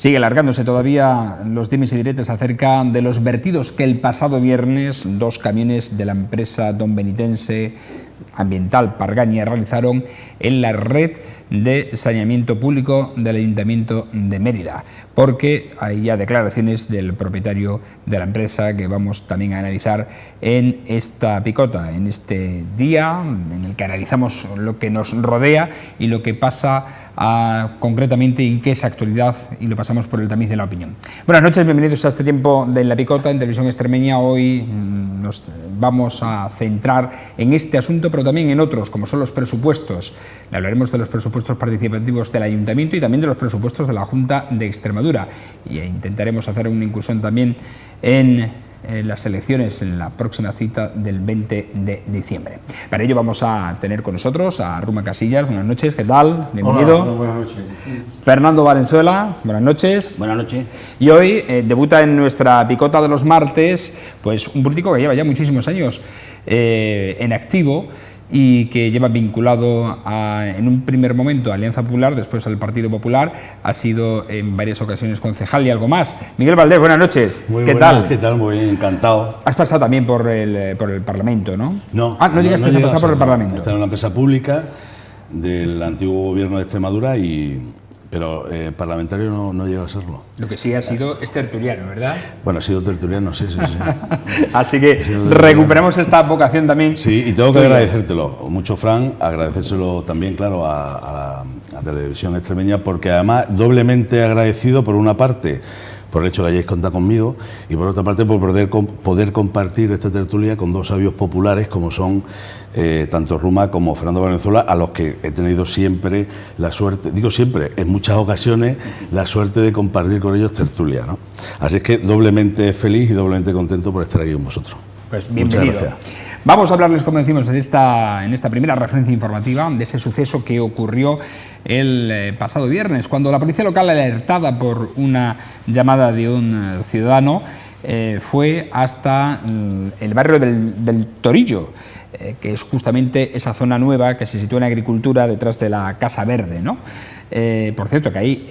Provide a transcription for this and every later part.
Sigue alargándose todavía los dimes y diretes acerca de los vertidos que el pasado viernes dos camiones de la empresa Don Benitense Ambiental Pargaña realizaron en la red de saneamiento público del Ayuntamiento de Mérida, porque hay ya declaraciones del propietario de la empresa que vamos también a analizar en esta picota, en este día en el que analizamos lo que nos rodea y lo que pasa concretamente y qué es actualidad, y lo pasamos por el tamiz de la opinión. Buenas noches, bienvenidos a este tiempo de La Picota en Televisión Extremeña. Hoy nos vamos a centrar en este asunto, pero también en otros, como son los presupuestos. Le hablaremos de los presupuestos participativos del Ayuntamiento y también de los presupuestos de la Junta de Extremadura. Y intentaremos hacer una incursión también en las elecciones en la próxima cita del 20 de diciembre. Para ello vamos a tener con nosotros a Ruma Casillas. Buenas noches, ¿qué tal? Bienvenido. Hola, buenas noches. Fernando Valenzuela, buenas noches. Buenas noches. Y hoy debuta en nuestra picota de los martes pues un político que lleva ya muchísimos años en activo y que lleva vinculado en un primer momento a Alianza Popular, después al Partido Popular, ha sido en varias ocasiones concejal y algo más. Miguel Valdés, buenas noches. ¿Qué tal? ¿Qué tal? Muy bien, encantado. Has pasado también por el Parlamento, ¿no? No. No llegaste a pasar por el Parlamento. Esta es una empresa pública del antiguo gobierno de Extremadura pero parlamentario no llega a serlo. Lo que sí ha sido es tertuliano, ¿verdad? Bueno, ha sido tertuliano, sí. Así que recuperamos esta vocación también. Sí, y tengo que agradecértelo mucho, Fran, agradecérselo también, claro, a Televisión Extremeña, porque además doblemente agradecido, por una parte, por el hecho de que hayáis contado conmigo, y por otra parte por poder compartir esta tertulia con dos sabios populares como son tanto Ruma como Fernando Valenzuela, a los que he tenido siempre la suerte, digo siempre, en muchas ocasiones, la suerte de compartir con ellos tertulia, ¿no? Así es que doblemente feliz y doblemente contento por estar aquí con vosotros. Pues bienvenido. Muchas gracias. Vamos a hablarles, como decimos, en esta primera referencia informativa de ese suceso que ocurrió el pasado viernes, cuando la policía local, alertada por una llamada de un ciudadano, fue hasta el barrio del Torillo, que es justamente esa zona nueva que se sitúa en agricultura detrás de la Casa Verde, ¿no? Por cierto, que ahí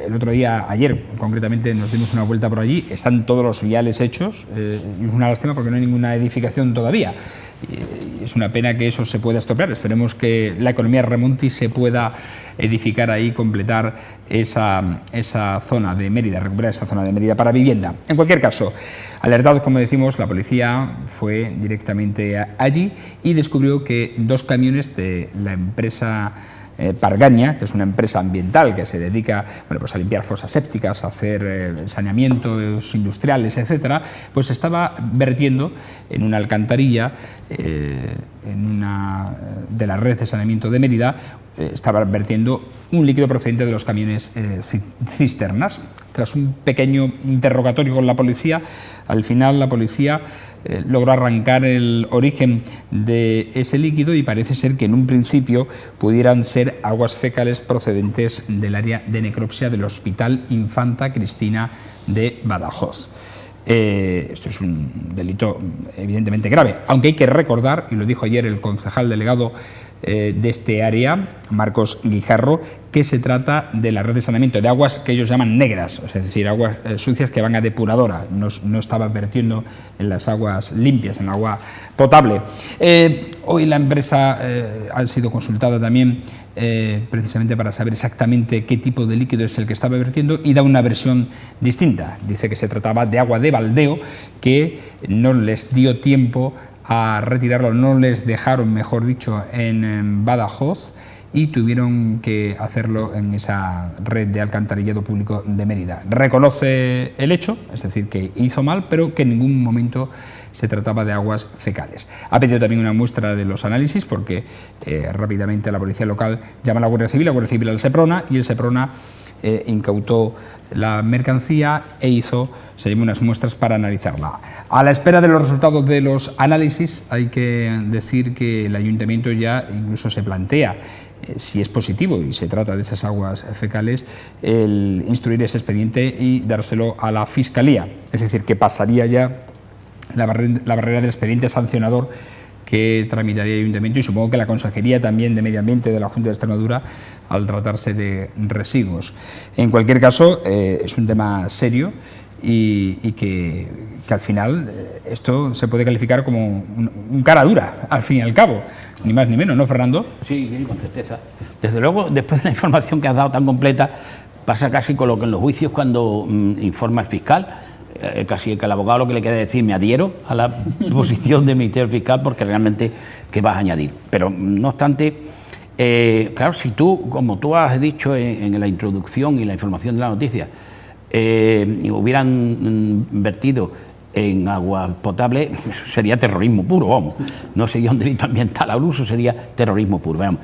el otro día, ayer concretamente, nos dimos una vuelta por allí, están todos los viales hechos, y es una lástima porque no hay ninguna edificación todavía. Es una pena que eso se pueda estropear. Esperemos que la economía remonte y se pueda edificar ahí, completar esa zona de Mérida, recuperar esa zona de Mérida para vivienda. En cualquier caso, alertados, como decimos, la policía fue directamente allí y descubrió que dos camiones de la empresa Pargaña, que es una empresa ambiental que se dedica pues a limpiar fosas sépticas, a hacer saneamientos industriales, etcétera, pues estaba vertiendo en una alcantarilla de la red de saneamiento de Mérida, estaba vertiendo un líquido procedente de los camiones cisternas. Tras un pequeño interrogatorio con la policía, al final la policía logró arrancar el origen de ese líquido y parece ser que en un principio pudieran ser aguas fecales procedentes del área de necropsia del Hospital Infanta Cristina de Badajoz. Esto es un delito evidentemente grave, aunque hay que recordar, y lo dijo ayer el concejal delegado de este área, Marcos Guijarro, que se trata de la red de saneamiento de aguas que ellos llaman negras, es decir, aguas sucias que van a depuradora, no estaban vertiendo en las aguas limpias, en agua potable. Hoy la empresa ha sido consultada también precisamente para saber exactamente qué tipo de líquido es el que estaba vertiendo y da una versión distinta. Dice que se trataba de agua de baldeo, que no les dio tiempo a retirarlo, no les dejaron, mejor dicho, en Badajoz, y tuvieron que hacerlo en esa red de alcantarillado público de Mérida. Reconoce el hecho, es decir, que hizo mal, pero que en ningún momento se trataba de aguas fecales. Ha pedido también una muestra de los análisis porque rápidamente la policía local llama a la Guardia Civil al Seprona, y el Seprona incautó la mercancía e se llevó unas muestras para analizarla. A la espera de los resultados de los análisis, hay que decir que el Ayuntamiento ya incluso se plantea, si es positivo y se trata de esas aguas fecales, el instruir ese expediente y dárselo a la Fiscalía. Es decir, que pasaría ya la barrera del expediente sancionador que tramitaría el Ayuntamiento y supongo que la Consejería también de Medio Ambiente de la Junta de Extremadura al tratarse de residuos. En cualquier caso, es un tema serio y que al final esto se puede calificar como un cara dura, al fin y al cabo, ni más ni menos, ¿no, Fernando? Sí, con certeza. Desde luego, después de la información que has dado tan completa, pasa casi con lo que en los juicios cuando informa el fiscal, casi que el abogado lo que le queda decir, me adhiero a la posición del Ministerio Fiscal porque realmente, ¿qué vas a añadir? Pero, no obstante, claro, si tú, como tú has dicho en la introducción y la información de la noticia, hubieran vertido en agua potable, eso sería terrorismo puro, vamos. No sería un delito ambiental al uso, sería terrorismo puro, vamos.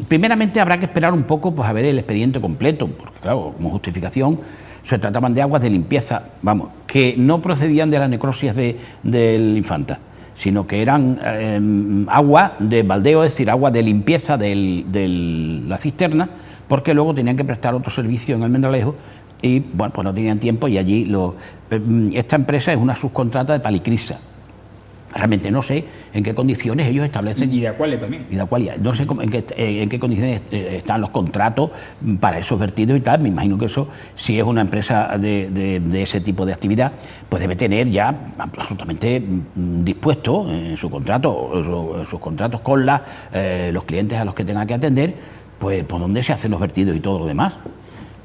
Primeramente habrá que esperar un poco pues, a ver el expediente completo, porque claro, como justificación se trataban de aguas de limpieza, vamos, que no procedían de la necrosis del Infanta, sino que eran agua de baldeo, es decir, agua de limpieza de la cisterna, porque luego tenían que prestar otro servicio en Almendralejo y, bueno, pues no tenían tiempo y allí esta empresa es una subcontrata de Palicrisa. Realmente no sé en qué condiciones ellos establecen... Y de Aqualia también. Y de Aqualia. No sé en qué condiciones están los contratos para esos vertidos y tal. Me imagino que eso, si es una empresa de ese tipo de actividad, pues debe tener ya absolutamente dispuesto en su contrato, sus contratos con los clientes a los que tenga que atender, pues por dónde se hacen los vertidos y todo lo demás.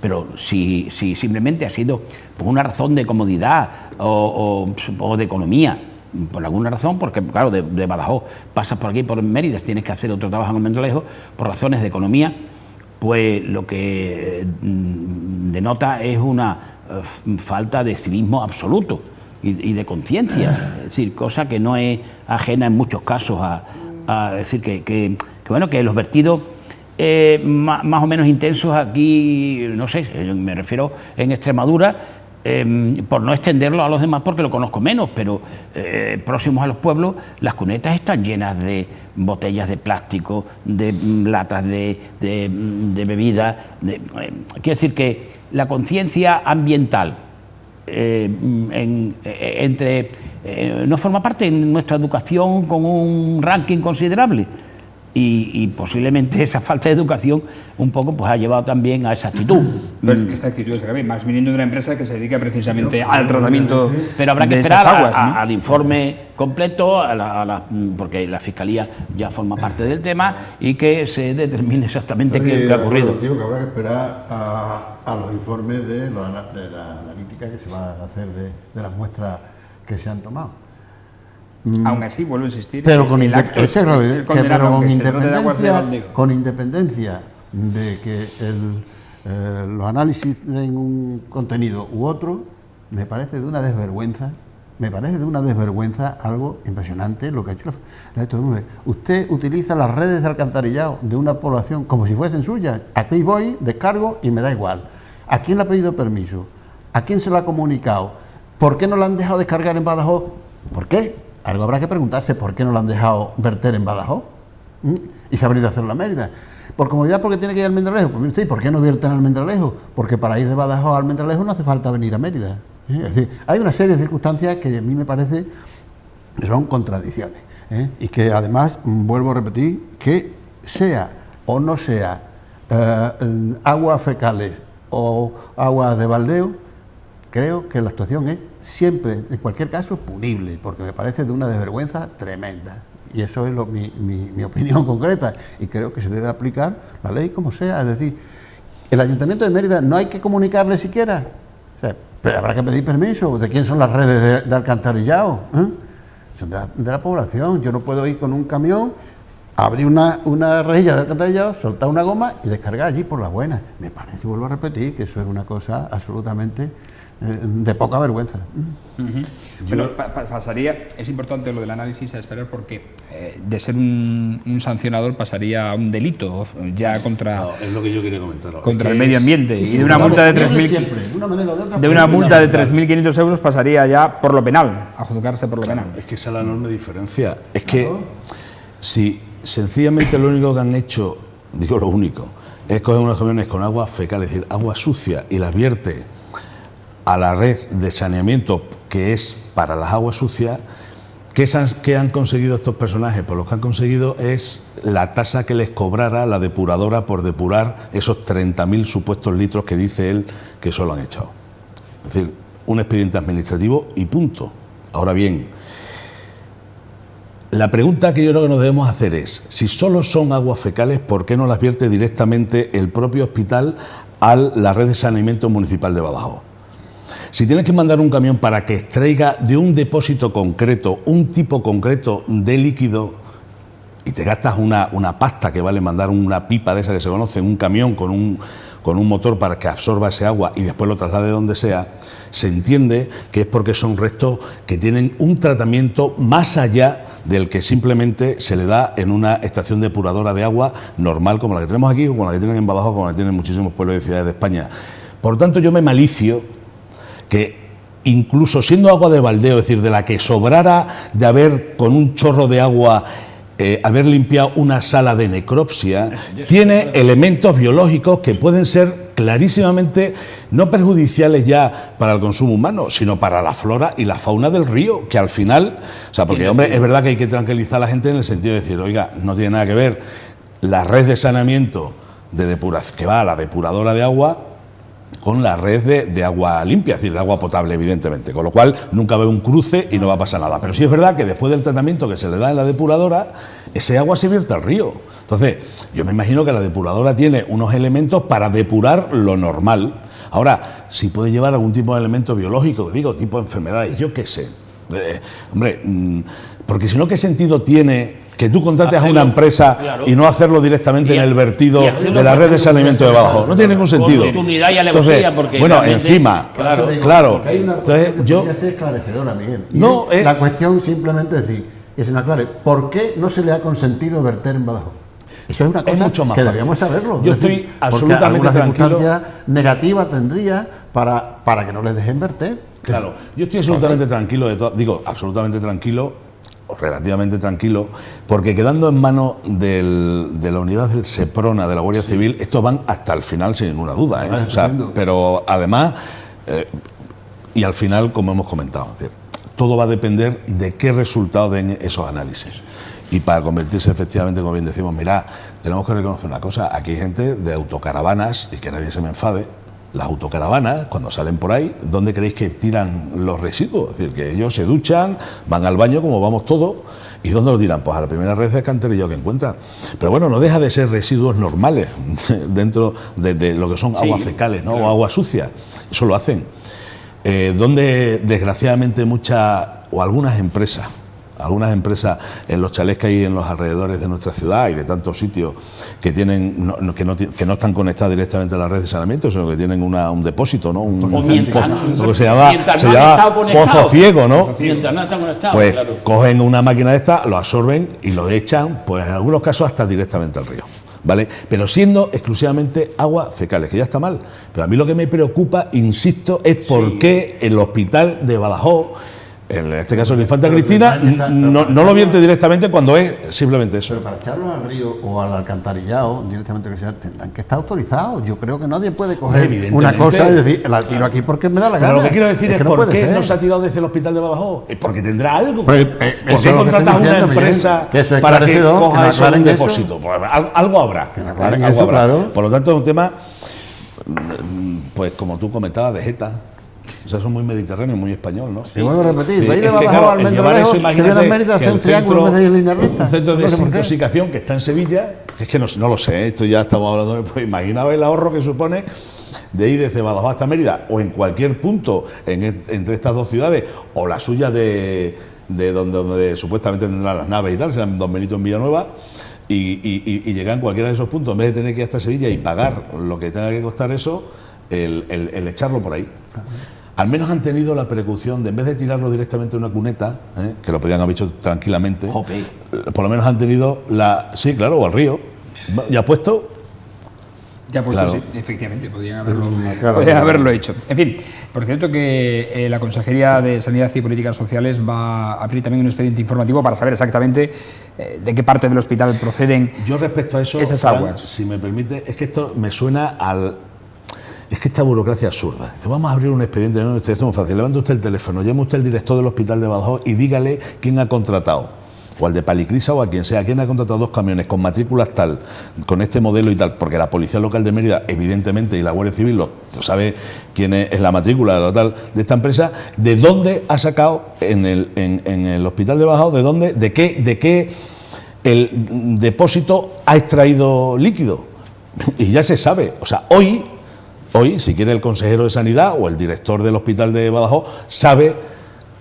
Pero si simplemente ha sido por una razón de comodidad o de economía, por alguna razón, porque claro, de Badajoz pasas por aquí, por Mérida, tienes que hacer otro trabajo en Almendralejo, por razones de economía, pues lo que denota es una falta de civismo absoluto y de conciencia, es decir, cosa que no es ajena en muchos casos a decir que bueno, que los vertidos más o menos intensos aquí, no sé, me refiero en Extremadura, por no extenderlo a los demás porque lo conozco menos, pero próximos a los pueblos las cunetas están llenas de botellas de plástico, de latas de bebida. Quiero decir que la conciencia ambiental no forma parte en nuestra educación con un ranking considerable. Y posiblemente esa falta de educación un poco pues ha llevado también a esa actitud. Pero es que esta actitud es grave, más viniendo de una empresa que se dedica precisamente al tratamiento de esas aguas. Pero habrá que esperar al informe completo, porque la Fiscalía ya forma parte del tema y que se determine exactamente qué ha ocurrido. Digo que habrá que esperar a los informes de la analítica que se va a hacer de las muestras que se han tomado. Aún así, vuelvo a insistir, pero con con independencia de que los análisis en un contenido u otro, me parece de una desvergüenza algo impresionante lo que ha hecho Usted utiliza las redes de alcantarillado de una población como si fuesen suyas. Aquí voy, descargo y me da igual. ¿A quién le ha pedido permiso? ¿A quién se lo ha comunicado? ¿Por qué no lo han dejado descargar en Badajoz? ¿Por qué? Algo habrá que preguntarse, ¿por qué no lo han dejado verter en Badajoz? Y se ha venido a hacerlo a Mérida. Por comodidad, porque tiene que ir a Almendralejo. Pues mire usted, ¿por qué no vierten a Almendralejo? Porque para ir de Badajoz a Almendralejo no hace falta venir a Mérida. Es decir, hay una serie de circunstancias que a mí me parece que son contradicciones. Y que además, vuelvo a repetir, que sea o no sea aguas fecales o aguas de baldeo, creo que la actuación es siempre, en cualquier caso, punible, porque me parece de una desvergüenza tremenda. Y eso es mi opinión concreta. Y creo que se debe aplicar la ley como sea. Es decir, el Ayuntamiento de Mérida no hay que comunicarle siquiera. O sea, pero habrá que pedir permiso. ¿De quién son las redes de alcantarillado? Son de la población. Yo no puedo ir con un camión, abrir una rejilla de alcantarillado, soltar una goma y descargar allí por las buenas. Me parece, vuelvo a repetir, que eso es una cosa absolutamente de poca vergüenza. Pero pasaría, es importante lo del análisis a esperar porque de ser un sancionador pasaría a un delito ya contra, es lo que yo quería comentar ahora. Contra el medio ambiente, y de una multa de 3.500 euros pasaría ya por lo penal, a juzgarse por lo penal. Es que esa es la enorme diferencia. Es que si sencillamente lo único que han hecho, digo lo único, es coger unos camiones con agua fecal, es decir, agua sucia, y las vierte a la red de saneamiento que es para las aguas sucias, ¿Qué han conseguido estos personajes? Pues lo que han conseguido es la tasa que les cobrara la depuradora por depurar esos 30.000 supuestos litros que dice él que solo han echado. Es decir, un expediente administrativo y punto. Ahora bien, la pregunta que yo creo que nos debemos hacer es, si solo son aguas fecales, ¿por qué no las vierte directamente el propio hospital a la red de saneamiento municipal de Badajoz? Si tienes que mandar un camión para que extraiga de un depósito concreto un tipo concreto de líquido y te gastas una pasta que vale mandar una pipa de esa que se conoce, un camión con un motor para que absorba ese agua y después lo traslade donde sea, se entiende que es porque son restos que tienen un tratamiento más allá del que simplemente se le da en una estación depuradora de agua normal como la que tenemos aquí o como la que tienen en Badajoz, como la que tienen muchísimos pueblos y ciudades de España. Por tanto, yo me malicio que incluso siendo agua de baldeo, es decir, de la que sobrara de haber con un chorro de agua haber limpiado una sala de necropsia, tiene elementos biológicos que pueden ser clarísimamente no perjudiciales ya para el consumo humano, sino para la flora y la fauna del río, que al final, o sea, porque hombre, es verdad que hay que tranquilizar a la gente en el sentido de decir, oiga, no tiene nada que ver la red de saneamiento de depuración que va a la depuradora de agua con la red de agua limpia, es decir, de agua potable, evidentemente, con lo cual nunca va a haber un cruce y no va a pasar nada. Pero sí es verdad que después del tratamiento que se le da en la depuradora, ese agua se vierte al río. Entonces, yo me imagino que la depuradora tiene unos elementos para depurar lo normal. Ahora, si puede llevar algún tipo de elemento biológico, digo, tipo de enfermedades, yo qué sé. Porque si no, ¿qué sentido tiene que tú contrates a una empresa y no hacerlo directamente en el vertido de la red de saneamiento de Badajoz? No tiene ningún sentido. Entonces, bueno, encima, claro. Entonces, podría ser esclarecedora, Miguel. No, la cuestión simplemente es decir, que se nos aclare, ¿por qué no se le ha consentido verter en Badajoz? Eso es una cosa mucho más que deberíamos saberlo. Yo estoy absolutamente tranquilo. Circunstancia negativa tendría para que no les dejen verter. Claro, yo estoy absolutamente tranquilo digo, absolutamente tranquilo, o relativamente tranquilo, porque quedando en manos de la unidad del Seprona, de la Guardia Civil, estos van hasta el final sin ninguna duda, ¿eh? O sea, pero además, y al final, como hemos comentado, es decir, todo va a depender de qué resultado den esos análisis. Y para convertirse efectivamente, como bien decimos, mirad, tenemos que reconocer una cosa, aquí hay gente de autocaravanas, y que nadie se me enfade, las autocaravanas, cuando salen por ahí, ¿dónde creéis que tiran los residuos? Es decir, que ellos se duchan, van al baño como vamos todos, ¿y dónde los tiran? Pues a la primera red de alcantarillado que encuentran. Pero bueno, no deja de ser residuos normales dentro de lo que son aguas fecales, ¿no? Claro. O aguas sucias, eso lo hacen. Donde desgraciadamente algunas empresas en los chalés que hay en los alrededores de nuestra ciudad y de tantos sitios que tienen que no están conectados directamente a la red de saneamiento, sino que tienen un depósito, ¿no? Lo que se llama pozo ciego, ¿no? Mientras no está conectado, pues claro. Cogen una máquina de esta, lo absorben y lo echan, pues en algunos casos hasta directamente al río, ¿vale? Pero siendo exclusivamente aguas fecales, que ya está mal. Pero a mí lo que me preocupa, insisto, es por qué el hospital de Badajoz, en este caso la Infanta Cristina, no lo vierte directamente cuando es simplemente eso. Pero para echarlos al río o al alcantarillado directamente, tendrán que estar autorizados. Yo creo que nadie puede coger una cosa y decir, la tiro aquí porque me da la gana. Pero lo que quiero decir es ¿por qué no se ha tirado desde el hospital de Badajoz? Es porque tendrá algo. ¿Por qué contratas a una empresa para que coja eso en un depósito? Pues algo habrá. Claro. Por lo tanto, es un tema, pues como tú comentabas, de Jeta. O sea, son muy mediterráneos, muy español, ¿no? Sí. Y vuelvo a repetir, ahí de Badajoz al Mendelejo, se viene a Mérida a hacer un triángulo en vez de línea recta. Un centro de desintoxicación que está en Sevilla, es que no lo sé, esto ya estamos hablando, pues imaginaos el ahorro que supone de ir desde Badajoz hasta Mérida, o en cualquier punto entre estas dos ciudades, o la suya de donde supuestamente tendrán las naves y tal, serán Don Benito en Villanueva, y llegar en cualquiera de esos puntos, en vez de tener que ir hasta Sevilla y pagar lo que tenga que costar eso, el echarlo por ahí. Al menos han tenido la precaución de, en vez de tirarlo directamente a una cuneta, que lo podían haber hecho tranquilamente, por lo menos han tenido sí, claro, o al río, ya puesto. Ya puesto, claro. Sí, efectivamente, podían haberlo hecho. En fin, por cierto que la Consejería de Sanidad y Políticas Sociales va a abrir también un expediente informativo para saber exactamente de qué parte del hospital proceden. Yo respecto a eso, esas aguas. Si me permite, es que esto me suena es que esta burocracia es absurda. Que vamos a abrir un expediente, no, esto es muy fácil. Levanta usted el teléfono, llame usted al director del hospital de Badajoz y dígale quién ha contratado, o al de Palicrisa o a quien sea, quién ha contratado 2 camiones con matrículas tal, con este modelo y tal, porque la Policía Local de Mérida, evidentemente, y la Guardia Civil lo sabe quién es la matrícula tal, de esta empresa, de dónde ha sacado en el hospital de Badajoz, de qué el depósito ha extraído líquido. Y ya se sabe, o sea, hoy, si quiere el consejero de Sanidad o el director del hospital de Badajoz, sabe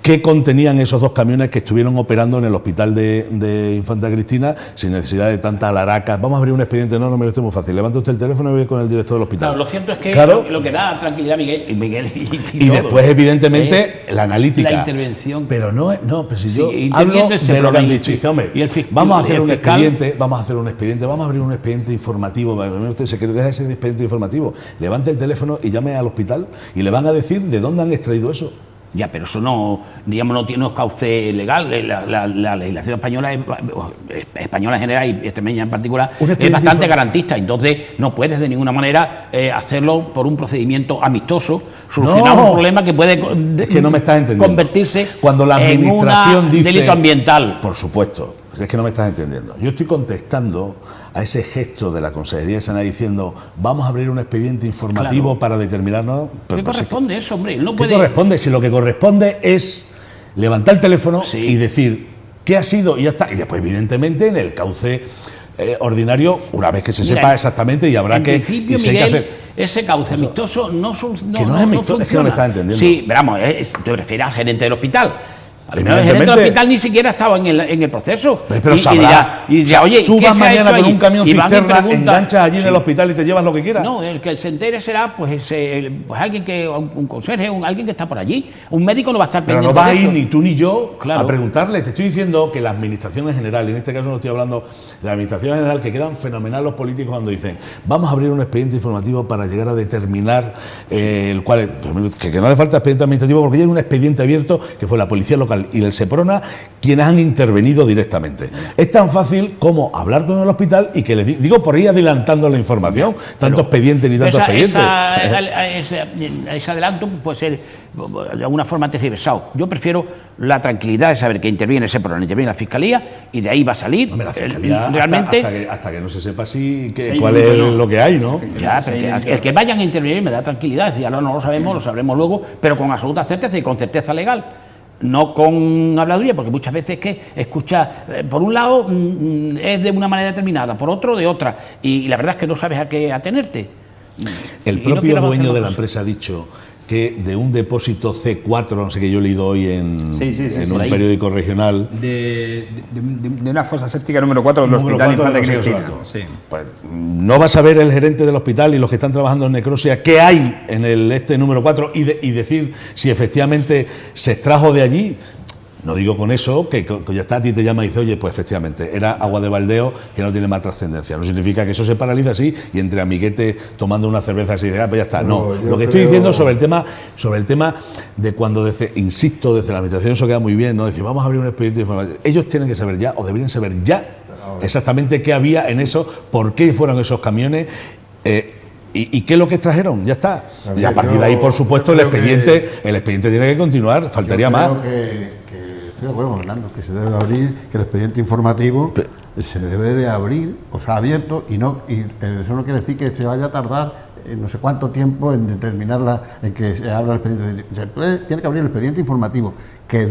qué contenían esos 2 camiones que estuvieron operando en el hospital de Infanta Cristina sin necesidad de tantas alaracas. Vamos a abrir un expediente, no me lo estoy muy fácil. Levanta usted el teléfono y voy con el director del hospital. Claro, lo cierto es que claro, lo que da tranquilidad Miguel y después, evidentemente, la analítica. La intervención. Pero no, pero si yo Sí, hablo de lo que han dicho. y Dice, hombre, y vamos a hacer un fiscal, expediente, vamos a abrir un expediente informativo. Usted se cree que es ese expediente informativo. Levante el teléfono y llame al hospital y le van a decir de dónde han extraído eso. Ya, pero eso no es cauce legal. La legislación española en general y extremeña en particular es bastante garantista. Entonces no puedes de ninguna manera hacerlo por un procedimiento amistoso, solucionar un problema que puede es que no me estás entendiendo. Convertirse cuando la administración en un dice, delito ambiental. Por supuesto, es que no me estás entendiendo. Yo estoy contestando a ese gesto de la Consejería de Sanidad diciendo vamos a abrir un expediente informativo para determinarnos. ¿Qué corresponde eso, hombre? No ¿Qué puede... corresponde? Si lo que corresponde es levantar el teléfono y decir qué ha sido y ya está. Y después, evidentemente, en el cauce ordinario, una vez que se sepa exactamente, y habrá que... principio, Miguel, hay que hacer ese cauce amistoso no funciona. Que no es amistoso, es que no me estás entendiendo. Sí, pero vamos, te refieres al gerente del hospital. El gerente del hospital ni siquiera estaba en el proceso. Pero sabrá. Y dirá, oye, tú ¿qué vas se ha mañana hecho con allí? un camión Y van y cisterna, preguntan, enganchas allí en el hospital y te llevas lo que quieras. No, el que se entere será pues alguien un conserje, alguien que está por allí. Un médico no va a estar pendiente. Pero no vas a de ir eso. ni tú ni yo Claro. a preguntarle. Te estoy diciendo que la administración en general, y en este caso no estoy hablando de la administración en general, que quedan fenomenal los políticos cuando dicen vamos a abrir un expediente informativo para llegar a determinar el cual que no hace falta expediente administrativo porque ya hay un expediente abierto que fue la Policía Local y el Seprona quienes han intervenido directamente. Es tan fácil como hablar con el hospital y que les digo por ahí adelantando la información, tanto expediente ni tanto expediente. Ese adelanto puede ser de alguna forma tergiversado. Yo prefiero la tranquilidad de saber que interviene ese programa, interviene la Fiscalía y de ahí va a salir. Hombre, la Fiscalía, realmente hasta que no se sepa cuál es lo que hay, ¿no? Ya, el que vayan a intervenir me da tranquilidad, es decir, ahora no lo sabemos, lo sabremos luego, pero con absoluta certeza y con certeza legal. No con habladuría, porque muchas veces que escucha, por un lado es de una manera determinada, por otro de otra, y la verdad es que no sabes a qué atenerte. El propio dueño de la empresa ha dicho que de un depósito C4, no sé qué yo he leído hoy en un periódico regional... De una fosa séptica número 4 del Hospital Infanta Cristina. Sí. Pues, no va a saber el gerente del hospital y los que están trabajando en necrosia qué hay en este número 4 y decir si efectivamente se extrajo de allí. No digo con eso que ya está, a ti te llama y dice, oye, pues efectivamente, era agua de baldeo que no tiene más trascendencia. No significa que eso se paraliza así y entre amiguetes tomando una cerveza así, pues ya está. No, lo que estoy diciendo sobre el tema de cuando, insisto, desde la administración eso queda muy bien, ¿no? Decir, vamos a abrir un expediente de información. Ellos tienen que saber ya, o deberían saber ya, exactamente qué había en eso, por qué fueron esos camiones. ¿Y qué es lo que extrajeron? Ya está. Y a partir de ahí, por supuesto, el expediente tiene que continuar, faltaría más. Estoy de acuerdo con Fernando, que se debe de abrir, que el expediente informativo se debe de abrir, o sea, abierto, y eso no quiere decir que se vaya a tardar no sé cuánto tiempo en determinarla, en que se abra el expediente. Tiene que abrir el expediente informativo, que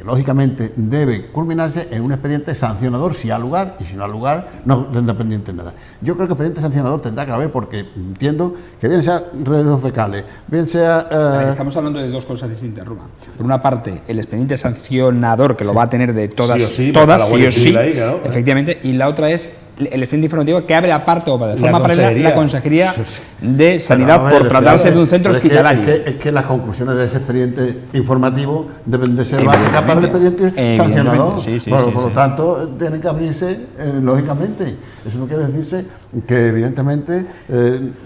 lógicamente debe culminarse en un expediente sancionador si ha lugar, y si no ha lugar no tendrá pendiente nada. Yo creo que el expediente sancionador tendrá que haber porque entiendo que bien sea residuos fecales, bien sea... Estamos hablando de dos cosas distintas, Ruma. Por una parte, el expediente sancionador que lo va a tener de todas, sí o sí, ahí, claro. Efectivamente, y la otra es el expediente informativo que abre aparte o de forma paralela la Consejería de Sanidad por tratarse de un centro hospitalario. Es que las conclusiones de ese expediente informativo deben de ser básicas para el expediente sancionador. Por lo tanto, tienen que abrirse lógicamente. Eso no quiere decirse que evidentemente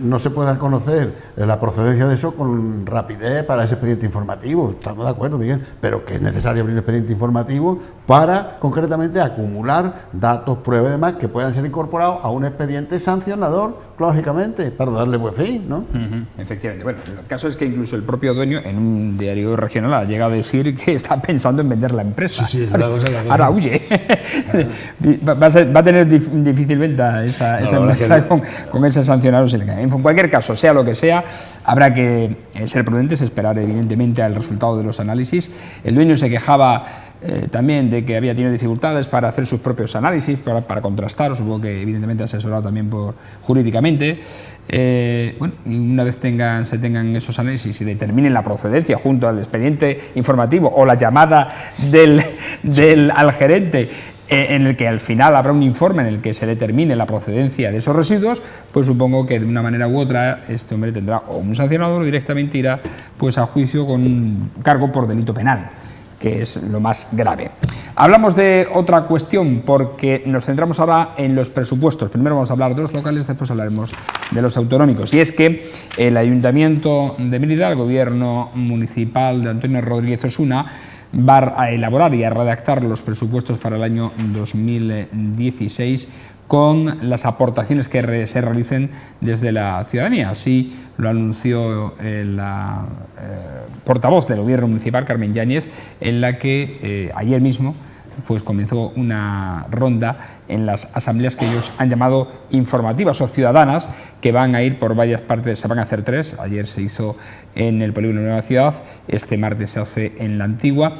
no se pueda conocer la procedencia de eso con rapidez para ese expediente informativo. Estamos de acuerdo, Miguel, pero que es necesario abrir un expediente informativo para concretamente acumular datos, pruebas y demás que puedan ser ser incorporado a un expediente sancionador, lógicamente, para darle buen fin, ¿no? Efectivamente. Bueno, el caso es que incluso el propio dueño, en un diario regional, ha llegado a decir que está pensando en vender la empresa. Sí, la cosa. Ahora huye. Va a tener difícil venta esa empresa con ese sancionado. En cualquier caso, sea lo que sea, habrá que ser prudentes, esperar evidentemente al resultado de los análisis. El dueño se quejaba también de que había tenido dificultades para hacer sus propios análisis, para contrastar, supongo que evidentemente asesorado también jurídicamente. Bueno, y una vez se tengan esos análisis y determinen la procedencia junto al expediente informativo o la llamada al gerente, en el que al final habrá un informe en el que se determine la procedencia de esos residuos, pues supongo que de una manera u otra este hombre tendrá o un sancionador o directamente irá pues a juicio con un cargo por delito penal, que es lo más grave. Hablamos de otra cuestión porque nos centramos ahora en los presupuestos. Primero vamos a hablar de los locales, después hablaremos de los autonómicos. Y es que el Ayuntamiento de Mérida, el Gobierno Municipal de Antonio Rodríguez Osuna, va a elaborar y a redactar los presupuestos para el año 2016 con las aportaciones que se realicen desde la ciudadanía. Así lo anunció la portavoz del Gobierno Municipal, Carmen Yáñez, en la que ayer mismo pues comenzó una ronda en las asambleas que ellos han llamado informativas o ciudadanas, que van a ir por varias partes. Se van a hacer 3, ayer se hizo en el Polígono de Nueva Ciudad, este martes se hace en la Antigua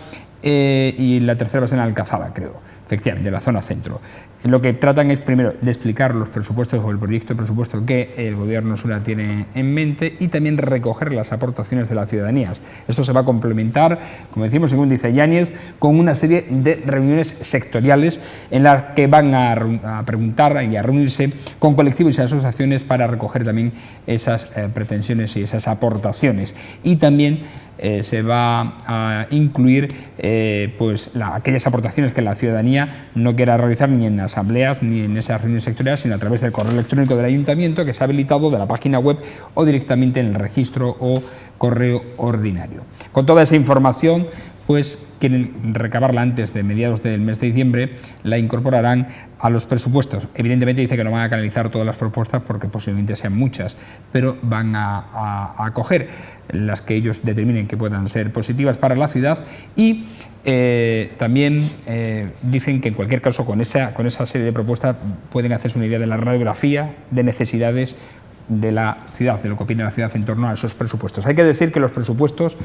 y la tercera va a ser en Alcazaba, creo, efectivamente, en la zona centro. Lo que tratan es primero de explicar los presupuestos o el proyecto de presupuesto que el Gobierno Osuna tiene en mente y también recoger las aportaciones de las ciudadanías. Esto se va a complementar, como decimos, según dice Yáñez, con una serie de reuniones sectoriales en las que van a preguntar y a reunirse con colectivos y asociaciones para recoger también esas pretensiones y esas aportaciones. Y también se va a incluir pues aquellas aportaciones que la ciudadanía no quiera realizar ni en asambleas ni en esas reuniones sectoriales, sino a través del correo electrónico del ayuntamiento, que se ha habilitado, de la página web o directamente en el registro o correo ordinario. Con toda esa información, pues quieren recabarla antes de mediados del mes de diciembre, la incorporarán a los presupuestos. Evidentemente dice que no van a canalizar todas las propuestas porque posiblemente sean muchas, pero van a coger las que ellos determinen que puedan ser positivas para la ciudad y también dicen que en cualquier caso con esa serie de propuestas pueden hacerse una idea de la radiografía de necesidades de la ciudad, de lo que opina la ciudad en torno a esos presupuestos. Hay que decir que los presupuestos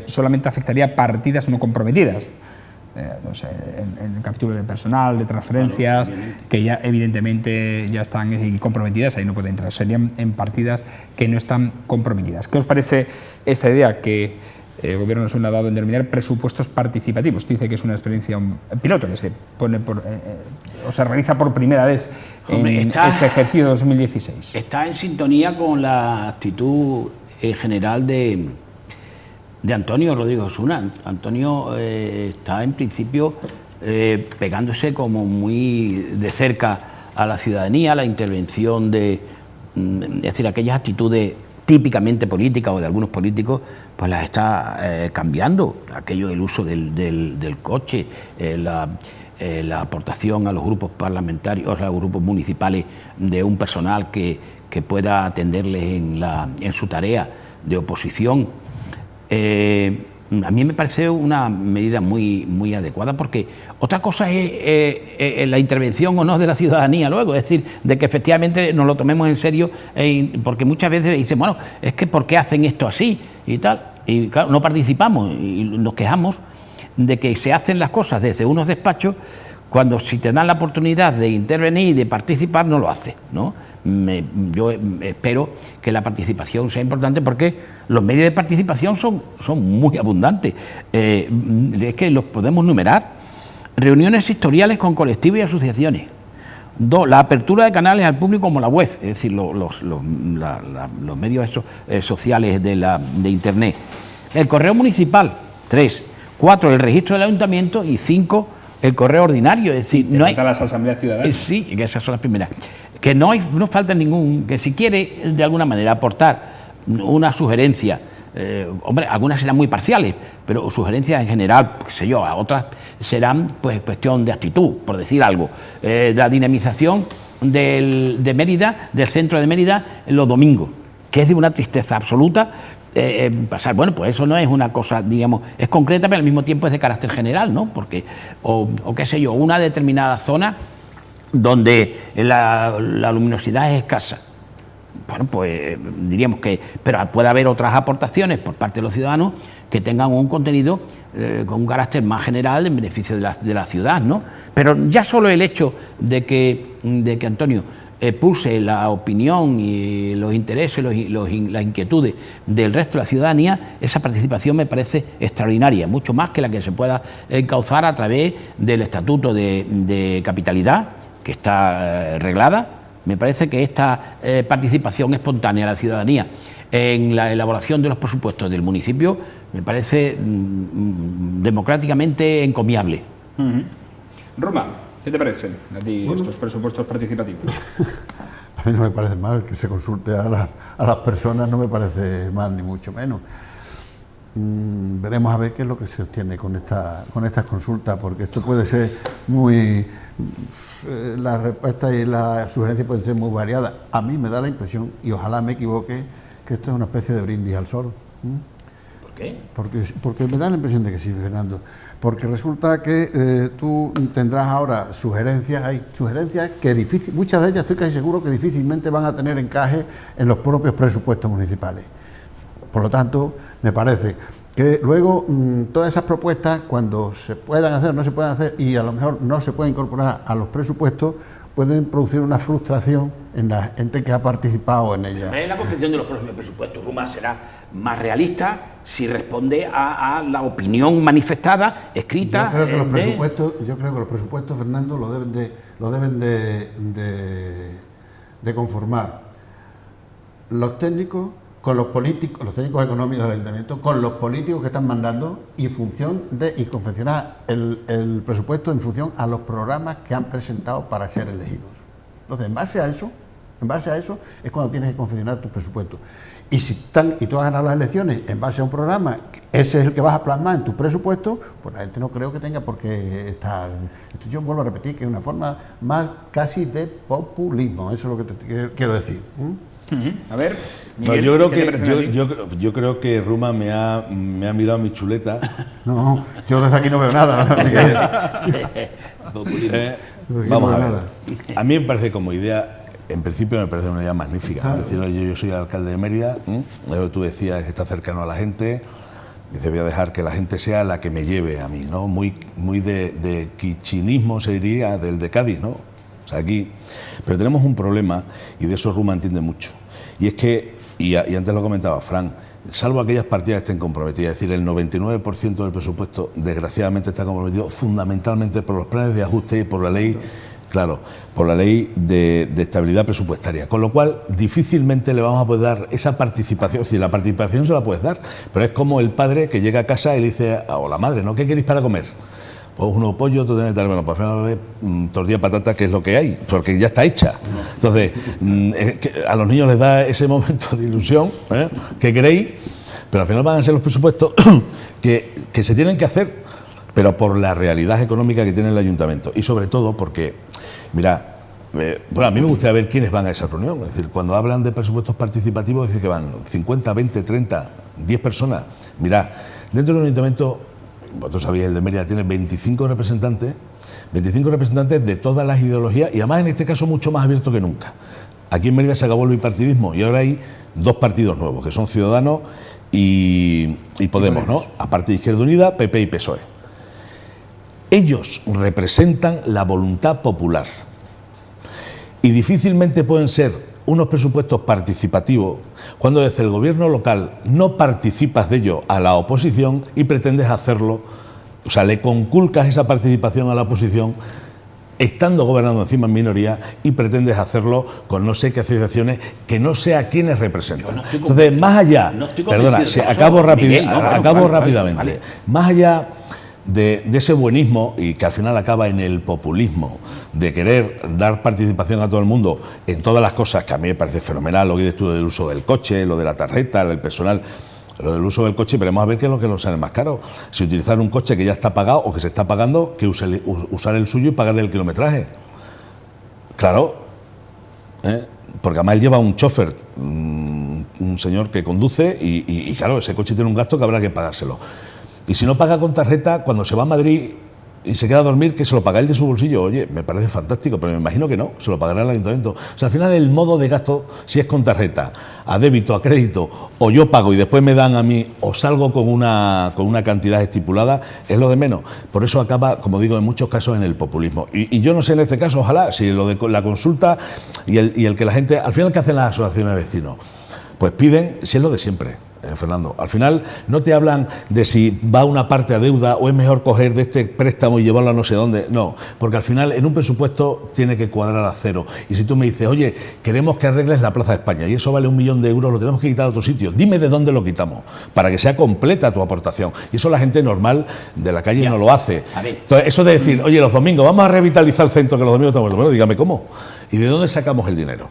solamente afectaría partidas no comprometidas, no sé, en el capítulo de personal, de transferencias, claro, que ya evidentemente ya están comprometidas, ahí no puede entrar, serían en partidas que no están comprometidas. ¿Qué os parece esta idea que el Gobierno nos ha dado en denominar presupuestos participativos? Dice que es una experiencia piloto que se pone o se realiza por primera vez en este ejercicio 2016. Está en sintonía con la actitud general de Antonio Rodríguez Osuna. Antonio está en principio pegándose como muy de cerca a la ciudadanía, la intervención es decir, aquellas actitudes típicamente políticas o de algunos políticos, pues las está cambiando. Aquello del uso del coche, la aportación a los grupos parlamentarios, a los grupos municipales de un personal que pueda atenderles en su tarea de oposición. A mí me parece una medida muy adecuada, porque otra cosa es la intervención o no de la ciudadanía luego, es decir, de que efectivamente nos lo tomemos en serio, porque muchas veces dicen, bueno, es que ¿por qué hacen esto así? Y tal, y claro, no participamos y nos quejamos de que se hacen las cosas desde unos despachos cuando si te dan la oportunidad de intervenir y de participar no lo haces, ¿no? Yo espero que la participación sea importante, porque los medios de participación son muy abundantes. Es que los podemos numerar. Reuniones sectoriales con colectivos y asociaciones. 2, la apertura de canales al público como la web, es decir, los medios sociales de Internet. El correo municipal, 3. 4, el registro del ayuntamiento, y 5, el correo ordinario. Es decir, no hay las asambleas ciudadanas. Sí, que esas son las primeras. Que no falta ningún, que si quiere de alguna manera aportar una sugerencia, hombre, algunas serán muy parciales, pero sugerencias en general, qué sé yo, a otras serán pues cuestión de actitud, por decir algo. La dinamización de Mérida, del centro de Mérida, los domingos, que es de una tristeza absoluta. Pasar, bueno, pues eso no es una cosa, digamos, es concreta, pero al mismo tiempo es de carácter general, ¿no? Porque, o qué sé yo, una determinada zona donde la luminosidad es escasa. Bueno, pues diríamos que, pero puede haber otras aportaciones por parte de los ciudadanos que tengan un contenido con un carácter más general en beneficio de la ciudad, ¿no? Pero ya solo el hecho de que Antonio pulse la opinión y los intereses, las inquietudes del resto de la ciudadanía, esa participación me parece extraordinaria, mucho más que la que se pueda encauzar a través del Estatuto de Capitalidad, que está reglada. Me parece que esta participación espontánea de la ciudadanía en la elaboración de los presupuestos del municipio me parece democráticamente encomiable. Roma, ¿qué te parecen a ti estos presupuestos participativos? A mí no me parece mal que se consulte a las personas, no me parece mal ni mucho menos. Veremos a ver qué es lo que se obtiene con estas consultas, porque esto puede ser muy... las respuestas y las sugerencias pueden ser muy variadas. A mí me da la impresión, y ojalá me equivoque, que esto es una especie de brindis al sol. ¿Por qué? Porque me da la impresión de que sí, Fernando. Porque resulta que tú tendrás ahora sugerencias, hay sugerencias que muchas de ellas estoy casi seguro que difícilmente van a tener encaje en los propios presupuestos municipales. Por lo tanto, me parece que luego todas esas propuestas, cuando se puedan hacer o no se puedan hacer, y a lo mejor no se pueden incorporar a los presupuestos, pueden producir una frustración en la gente que ha participado en ella. En la confección de los próximos presupuestos, Ruma será más realista si responde a la opinión manifestada, escrita. Yo creo que los presupuestos, Fernando, lo deben de conformar los técnicos con los políticos, los técnicos económicos del ayuntamiento, con los políticos que están mandando y confeccionar el presupuesto en función a los programas que han presentado para ser elegidos. Entonces, en base a eso es cuando tienes que confeccionar tu presupuesto. Y si tú has ganado las elecciones en base a un programa, ese es el que vas a plasmar en tu presupuesto, pues la gente no creo que tenga por qué estar. Esto yo vuelvo a repetir que es una forma más casi de populismo, eso es lo que te quiero decir. A ver, Miguel, no, yo creo que Ruma me ha mirado mi chuleta. No, yo desde aquí no veo nada, Miguel. Vamos a ver. A mí me parece como idea, en principio me parece una idea magnífica. Es decir, yo soy el alcalde de Mérida, tú decías que está cercano a la gente, dice, voy a dejar que la gente sea la que me lleve a mí, ¿no? Muy de quichinismo se diría, del de Cádiz, ¿no? O sea, aquí. Pero tenemos un problema, y de eso Ruma entiende mucho. Y es que, y antes lo comentaba Fran, salvo aquellas partidas que estén comprometidas, es decir, el 99% del presupuesto desgraciadamente está comprometido fundamentalmente por los planes de ajuste y por la ley, claro, por la ley de estabilidad presupuestaria, con lo cual difícilmente le vamos a poder dar esa participación. Es decir, la participación se la puedes dar, pero es como el padre que llega a casa y le dice, o la madre, ¿no? ¿Qué queréis para comer? Pues uno pollo, tú tienes que dar, bueno, pues al final tortilla de patata, que es lo que hay, porque ya está hecha. Entonces, a los niños les da ese momento de ilusión, ¿qué queréis? Pero al final van a ser los presupuestos que se tienen que hacer, pero por la realidad económica que tiene el ayuntamiento. Y sobre todo porque, mira, bueno, a mí me gustaría ver quiénes van a esa reunión. Es decir, cuando hablan de presupuestos participativos, es decir, que van 50, 20, 30, 10 personas. Mira, dentro del ayuntamiento, vosotros sabéis, el de Mérida tiene 25 representantes de todas las ideologías y además en este caso mucho más abierto que nunca. Aquí en Mérida se acabó el bipartidismo y ahora hay dos partidos nuevos, que son Ciudadanos y Podemos, ¿no? Aparte de Izquierda Unida, PP y PSOE. Ellos representan la voluntad popular y difícilmente pueden ser unos presupuestos participativos cuando desde el gobierno local no participas de ello a la oposición y pretendes hacerlo, o sea, le conculcas esa participación a la oposición estando gobernando encima en minoría y pretendes hacerlo con no sé qué asociaciones que no sé a quiénes representan. Entonces, más allá, perdona, acabo rápidamente, más allá de ese buenismo y que al final acaba en el populismo de querer dar participación a todo el mundo en todas las cosas, que a mí me parece fenomenal, lo que dices tú del uso del coche, lo de la tarjeta, el personal, lo del uso del coche, pero vamos a ver qué es lo que nos sale más caro, si utilizar un coche que ya está pagado o que se está pagando, que usar el suyo y pagarle el kilometraje. Claro, Porque además él lleva un chofer, un señor que conduce y claro, ese coche tiene un gasto que habrá que pagárselo. Y si no paga con tarjeta, cuando se va a Madrid y se queda a dormir, que se lo paga él de su bolsillo, oye, me parece fantástico, pero me imagino que no, se lo pagará el ayuntamiento. O sea, al final el modo de gasto, si es con tarjeta, a débito, a crédito, o yo pago y después me dan a mí, o salgo con una cantidad estipulada, es lo de menos. Por eso acaba, como digo, en muchos casos en el populismo. Y yo no sé en este caso, ojalá, si lo de la consulta y el que la gente, al final, ¿qué hacen las asociaciones de vecinos? Pues piden, si es lo de siempre. Fernando, al final no te hablan de si va una parte a deuda o es mejor coger de este préstamo y llevarlo a no sé dónde, no, porque al final en un presupuesto tiene que cuadrar a cero. Y si tú me dices, oye, queremos que arregles la Plaza de España y eso vale 1 millón de euros, lo tenemos que quitar a otro sitio, dime de dónde lo quitamos, para que sea completa tu aportación. Y eso la gente normal de la calle no lo hace. Entonces, eso de decir, oye, los domingos vamos a revitalizar el centro, que los domingos estamos, bueno, dígame cómo. ¿Y de dónde sacamos el dinero?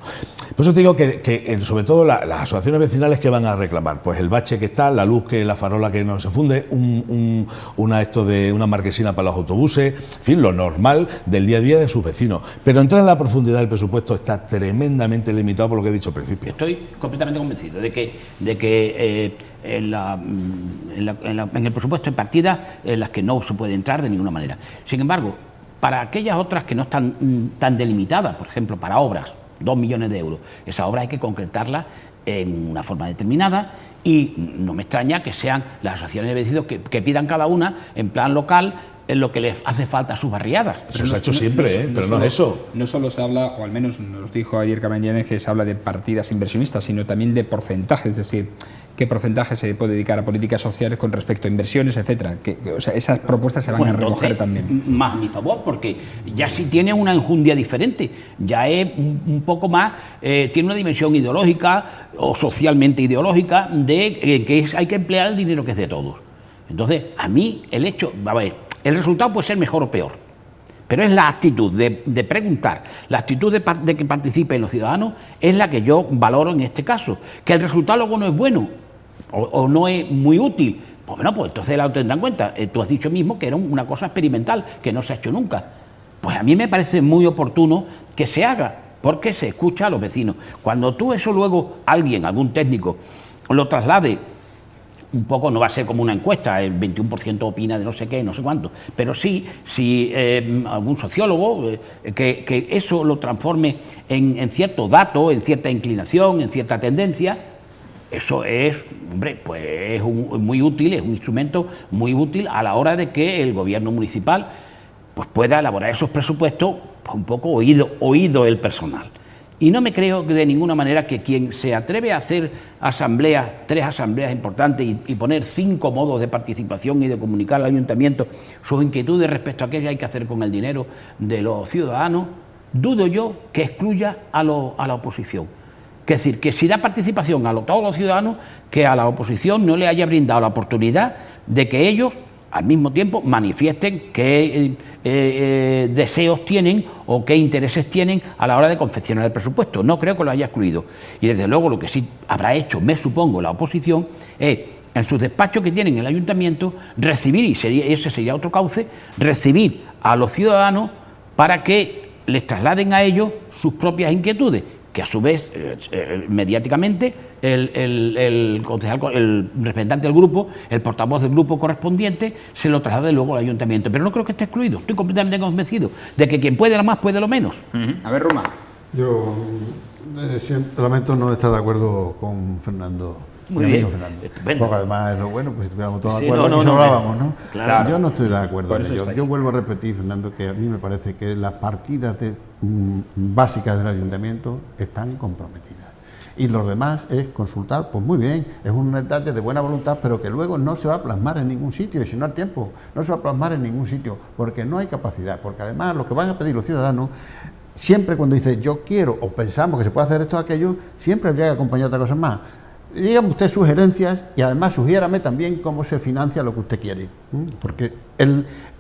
Por eso te digo que sobre todo las asociaciones vecinales que van a reclamar, pues el bache que está, la luz, que la farola que no se funde, una marquesina para los autobuses, en fin, lo normal del día a día de sus vecinos. Pero entrar en la profundidad del presupuesto está tremendamente limitado por lo que he dicho al principio. Estoy completamente convencido de que en el presupuesto hay partidas en las que no se puede entrar de ninguna manera. Sin embargo, para aquellas otras que no están tan delimitadas, por ejemplo, para obras, 2 millones de euros, esa obra hay que concretarla en una forma determinada y no me extraña que sean las asociaciones de vecinos que pidan cada una en plan local en lo que les hace falta a sus barriadas. Eso se ha hecho siempre, pero no es eso. No solo se habla, o al menos nos dijo ayer Carmen Llanes, que se habla de partidas inversionistas, sino también de porcentajes, es decir, qué porcentaje se puede dedicar a políticas sociales con respecto a inversiones, etcétera. O sea, esas propuestas se van a recoger también. Más a mi favor, porque ya sí tiene una enjundia diferente, ya es un poco más, tiene una dimensión ideológica o socialmente ideológica de que hay que emplear el dinero que es de todos. Entonces, a mí el hecho, a ver, el resultado puede ser mejor o peor, pero es la actitud de preguntar, la actitud de que participen los ciudadanos es la que yo valoro en este caso. Que el resultado luego no es bueno o no es muy útil, pues bueno, pues entonces lo tendrán en cuenta. Tú has dicho mismo que era una cosa experimental, que no se ha hecho nunca. Pues a mí me parece muy oportuno que se haga, porque se escucha a los vecinos. Cuando tú eso luego algún técnico, lo traslade, un poco no va a ser como una encuesta, el 21% opina de no sé qué, no sé cuánto, pero sí, si algún sociólogo que eso lo transforme en cierto dato, en cierta inclinación, en cierta tendencia, eso es, hombre, pues es muy útil, es un instrumento muy útil a la hora de que el gobierno municipal pues pueda elaborar esos presupuestos pues, un poco oído el personal. Y no me creo de ninguna manera que quien se atreve a hacer asambleas, 3 asambleas importantes y poner 5 modos de participación y de comunicar al ayuntamiento sus inquietudes respecto a qué hay que hacer con el dinero de los ciudadanos, dudo yo que excluya a la oposición. Es decir, que si da participación a todos los ciudadanos, que a la oposición no le haya brindado la oportunidad de que ellos al mismo tiempo manifiesten qué deseos tienen o qué intereses tienen a la hora de confeccionar el presupuesto. No creo que lo haya excluido. Y desde luego lo que sí habrá hecho, me supongo, la oposición es, en sus despachos que tienen en el ayuntamiento, recibir, y ese sería otro cauce, recibir a los ciudadanos para que les trasladen a ellos sus propias inquietudes, que a su vez, mediáticamente, el concejal, el representante del grupo, el portavoz del grupo correspondiente, se lo traslade luego al ayuntamiento. Pero no creo que esté excluido, estoy completamente convencido de que quien puede lo más puede lo menos. A ver, Roma. Yo lamento no estar de acuerdo con Fernando. Muy bien, Fernando. Estupendo. Porque además es lo bueno, pues si estuviéramos todos de Sí, acuerdo, aquí hablábamos, ¿no? Claro. Yo no estoy de acuerdo Por en eso ello. estáis. Yo vuelvo a repetir, Fernando, que a mí me parece que las partidas básicas del ayuntamiento están comprometidas. Y lo demás es consultar, pues muy bien, es un detalle de buena voluntad, pero que luego no se va a plasmar en ningún sitio, y si no hay tiempo, no se va a plasmar en ningún sitio, porque no hay capacidad, porque además lo que van a pedir los ciudadanos, siempre cuando dice yo quiero o pensamos que se puede hacer esto o aquello, siempre habría que acompañar otras cosas más. Dígame usted sugerencias y además sugiérame también cómo se financia lo que usted quiere, porque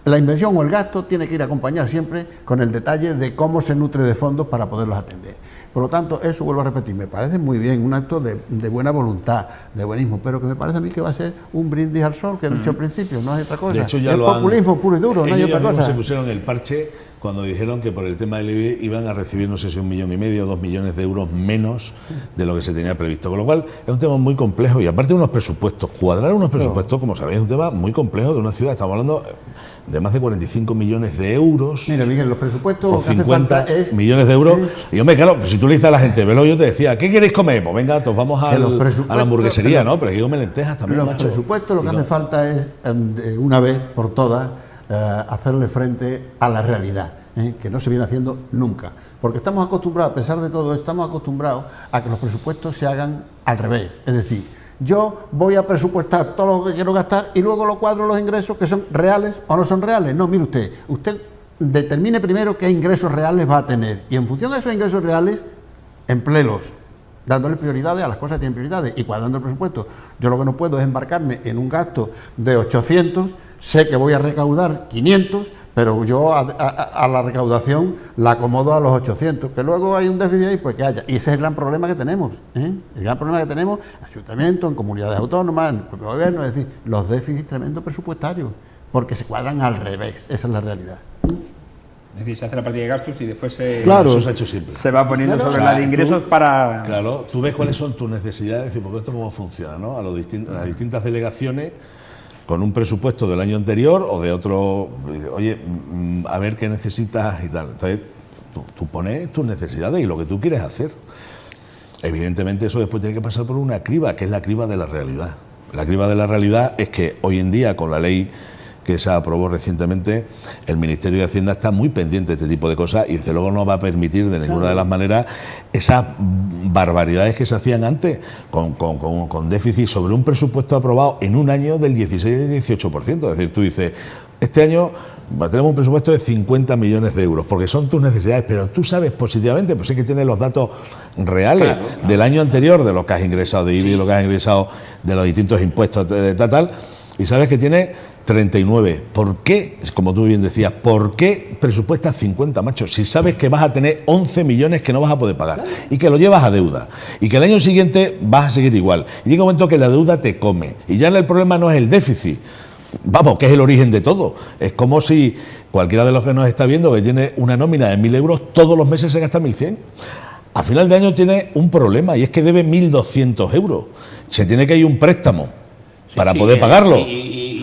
la inversión o el gasto tiene que ir acompañado siempre con el detalle de cómo se nutre de fondos para poderlos atender. Por lo tanto, eso vuelvo a repetir, me parece muy bien, un acto de buena voluntad, de buenismo, pero que me parece a mí que va a ser un brindis al sol, que he dicho al principio, no hay otra cosa. De hecho, ya el populismo puro y duro, no hay otra ellos cosa. se pusieron el parche cuando dijeron que por el tema del IBI iban a recibir, no sé si 1,5 millones o 2 millones de euros menos de lo que se tenía previsto. Con lo cual, es un tema muy complejo y aparte de unos presupuestos, cuadrar unos presupuestos, como sabéis, es un tema muy complejo de una ciudad. Estamos hablando de más de 45 millones de euros. Mira, Miguel, los presupuestos por lo que hace 50 falta es millones de euros. Y hombre, claro, si tú le dices a la gente, velo, yo te decía, ¿qué queréis comer? Pues venga, todos vamos a la hamburguesería, ¿no? Pero aquí comen lentejas también. Los macho. presupuestos lo que hace falta es, de una vez por todas, hacerle frente a la realidad, que no se viene haciendo nunca. Porque estamos acostumbrados, a pesar de todo, estamos acostumbrados a que los presupuestos se hagan al revés. Es decir, yo voy a presupuestar todo lo que quiero gastar y luego lo cuadro los ingresos que son reales o no son reales. No, mire usted determine primero qué ingresos reales va a tener y en función de esos ingresos reales, empléelos, dándole prioridades a las cosas que tienen prioridades y cuadrando el presupuesto. Yo lo que no puedo es embarcarme en un gasto de 800, sé que voy a recaudar 500, pero yo a la recaudación la acomodo a los 800, que luego hay un déficit ahí, pues que haya. Y ese es el gran problema que tenemos, El gran problema que tenemos en ayuntamientos, en comunidades autónomas, en el propio gobierno, es decir, los déficits tremendos presupuestarios, porque se cuadran al revés, esa es la realidad. Es decir, se hace la partida de gastos y después se, Claro. Eso se ha hecho siempre. se va poniendo Claro. sobre O sea, la de ingresos tú- para... Claro, tú ves cuáles son tus necesidades y porque esto cómo funciona, ¿no? A las distintas delegaciones con un presupuesto del año anterior o de otro, oye, a ver qué necesitas y tal. Entonces, tú pones tus necesidades y lo que tú quieres hacer. Evidentemente eso después tiene que pasar por una criba, que es la criba de la realidad. La criba de la realidad es que hoy en día, con la ley que se aprobó recientemente, el Ministerio de Hacienda está muy pendiente de este tipo de cosas y desde luego no va a permitir de ninguna de las maneras esas barbaridades que se hacían antes, con déficit sobre un presupuesto aprobado en un año del 16-18%. Es decir, tú dices, este año tenemos un presupuesto de 50 millones de euros, porque son tus necesidades, pero tú sabes positivamente, pues es que tienes los datos reales del año anterior, de lo que has ingresado de IBI, de lo que has ingresado de los distintos impuestos, tal, y sabes que tienes 39. ¿Por qué, como tú bien decías, por qué presupuestas 50, macho? Si sabes que vas a tener 11 millones que no vas a poder pagar y que lo llevas a deuda y que el año siguiente vas a seguir igual. Y llega un momento que la deuda te come y ya el problema no es el déficit, vamos, que es el origen de todo. Es como si cualquiera de los que nos está viendo que tiene una nómina de 1.000 euros, todos los meses se gasta 1.100. A final de año tiene un problema y es que debe 1.200 euros. Se tiene que ir un préstamo para poder pagarlo.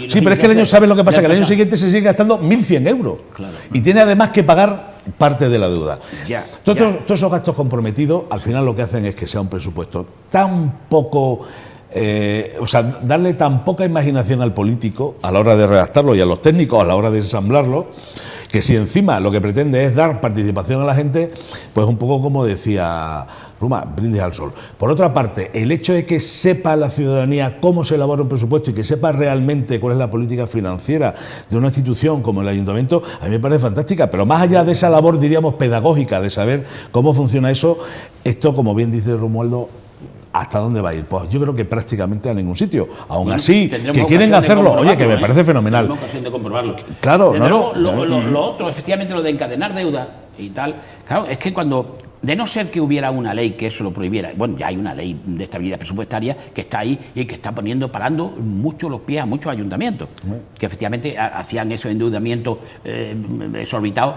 Sí, pero es que el año, ¿sabes lo que pasa? Que el año siguiente se sigue gastando 1.100 euros. Claro. Y tiene además que pagar parte de la deuda. Ya, Todos ya. esos gastos comprometidos, al final lo que hacen es que sea un presupuesto tan poco... o sea, darle tan poca imaginación al político a la hora de redactarlo y a los técnicos a la hora de ensamblarlo, que si encima lo que pretende es dar participación a la gente, pues un poco como decía Ruma, brindis al sol. Por otra parte, el hecho de que sepa la ciudadanía cómo se elabora un presupuesto y que sepa realmente cuál es la política financiera de una institución como el Ayuntamiento, a mí me parece fantástica, pero más allá de esa labor, diríamos, pedagógica de saber cómo funciona eso, esto, como bien dice Romualdo, ¿hasta dónde va a ir? Pues yo creo que prácticamente a ningún sitio. Aún Bueno, así, tendremos que quieren ocasión de hacerlo, oye, comprobarlo, que me parece fenomenal. Tendremos ocasión de comprobarlo. Claro, Desde no, luego, no. lo otro, efectivamente, lo de encadenar deuda y tal, claro, es que cuando, de no ser que hubiera una ley que eso lo prohibiera, bueno, ya hay una ley de estabilidad presupuestaria que está ahí y que está parando mucho los pies a muchos ayuntamientos, que efectivamente hacían esos endeudamientos exorbitados,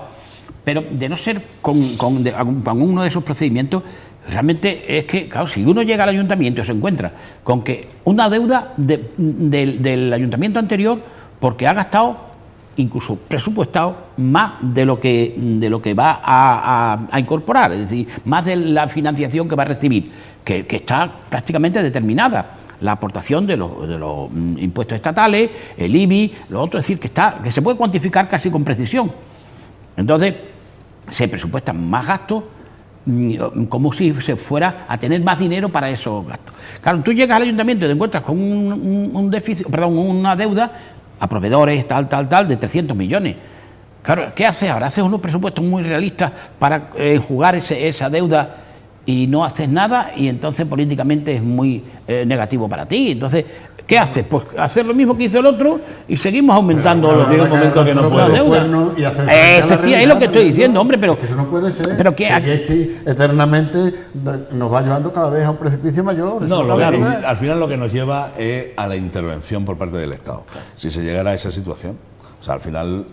pero de no ser con uno de esos procedimientos, realmente es que, claro, si uno llega al ayuntamiento y se encuentra con que una deuda del ayuntamiento anterior, porque ha gastado, incluso presupuestado, más de lo que va a incorporar, es decir, más de la financiación que va a recibir, que está prácticamente determinada. La aportación de los impuestos estatales, el IBI, lo otro, es decir, que se puede cuantificar casi con precisión. Entonces, se presupuestan más gastos, como si se fuera a tener más dinero para esos gastos. Claro, tú llegas al ayuntamiento y te encuentras con un déficit, perdón, una deuda a proveedores, tal, de 300 millones. Claro, ¿qué haces ahora? Haces unos presupuestos muy realistas para jugar esa deuda y no haces nada, y entonces políticamente es muy negativo para ti. Entonces, ¿qué haces? Pues hacer lo mismo que hizo el otro y seguimos aumentando los llega un momento que no puede. Efectivamente, es lo que estoy diciendo, hombre, pero... Eso no puede ser. Pero que sí, eternamente nos va llevando cada vez a un precipicio mayor. No, Eso al final lo que nos lleva es a la intervención por parte del Estado. Si se llegara a esa situación, o sea, al final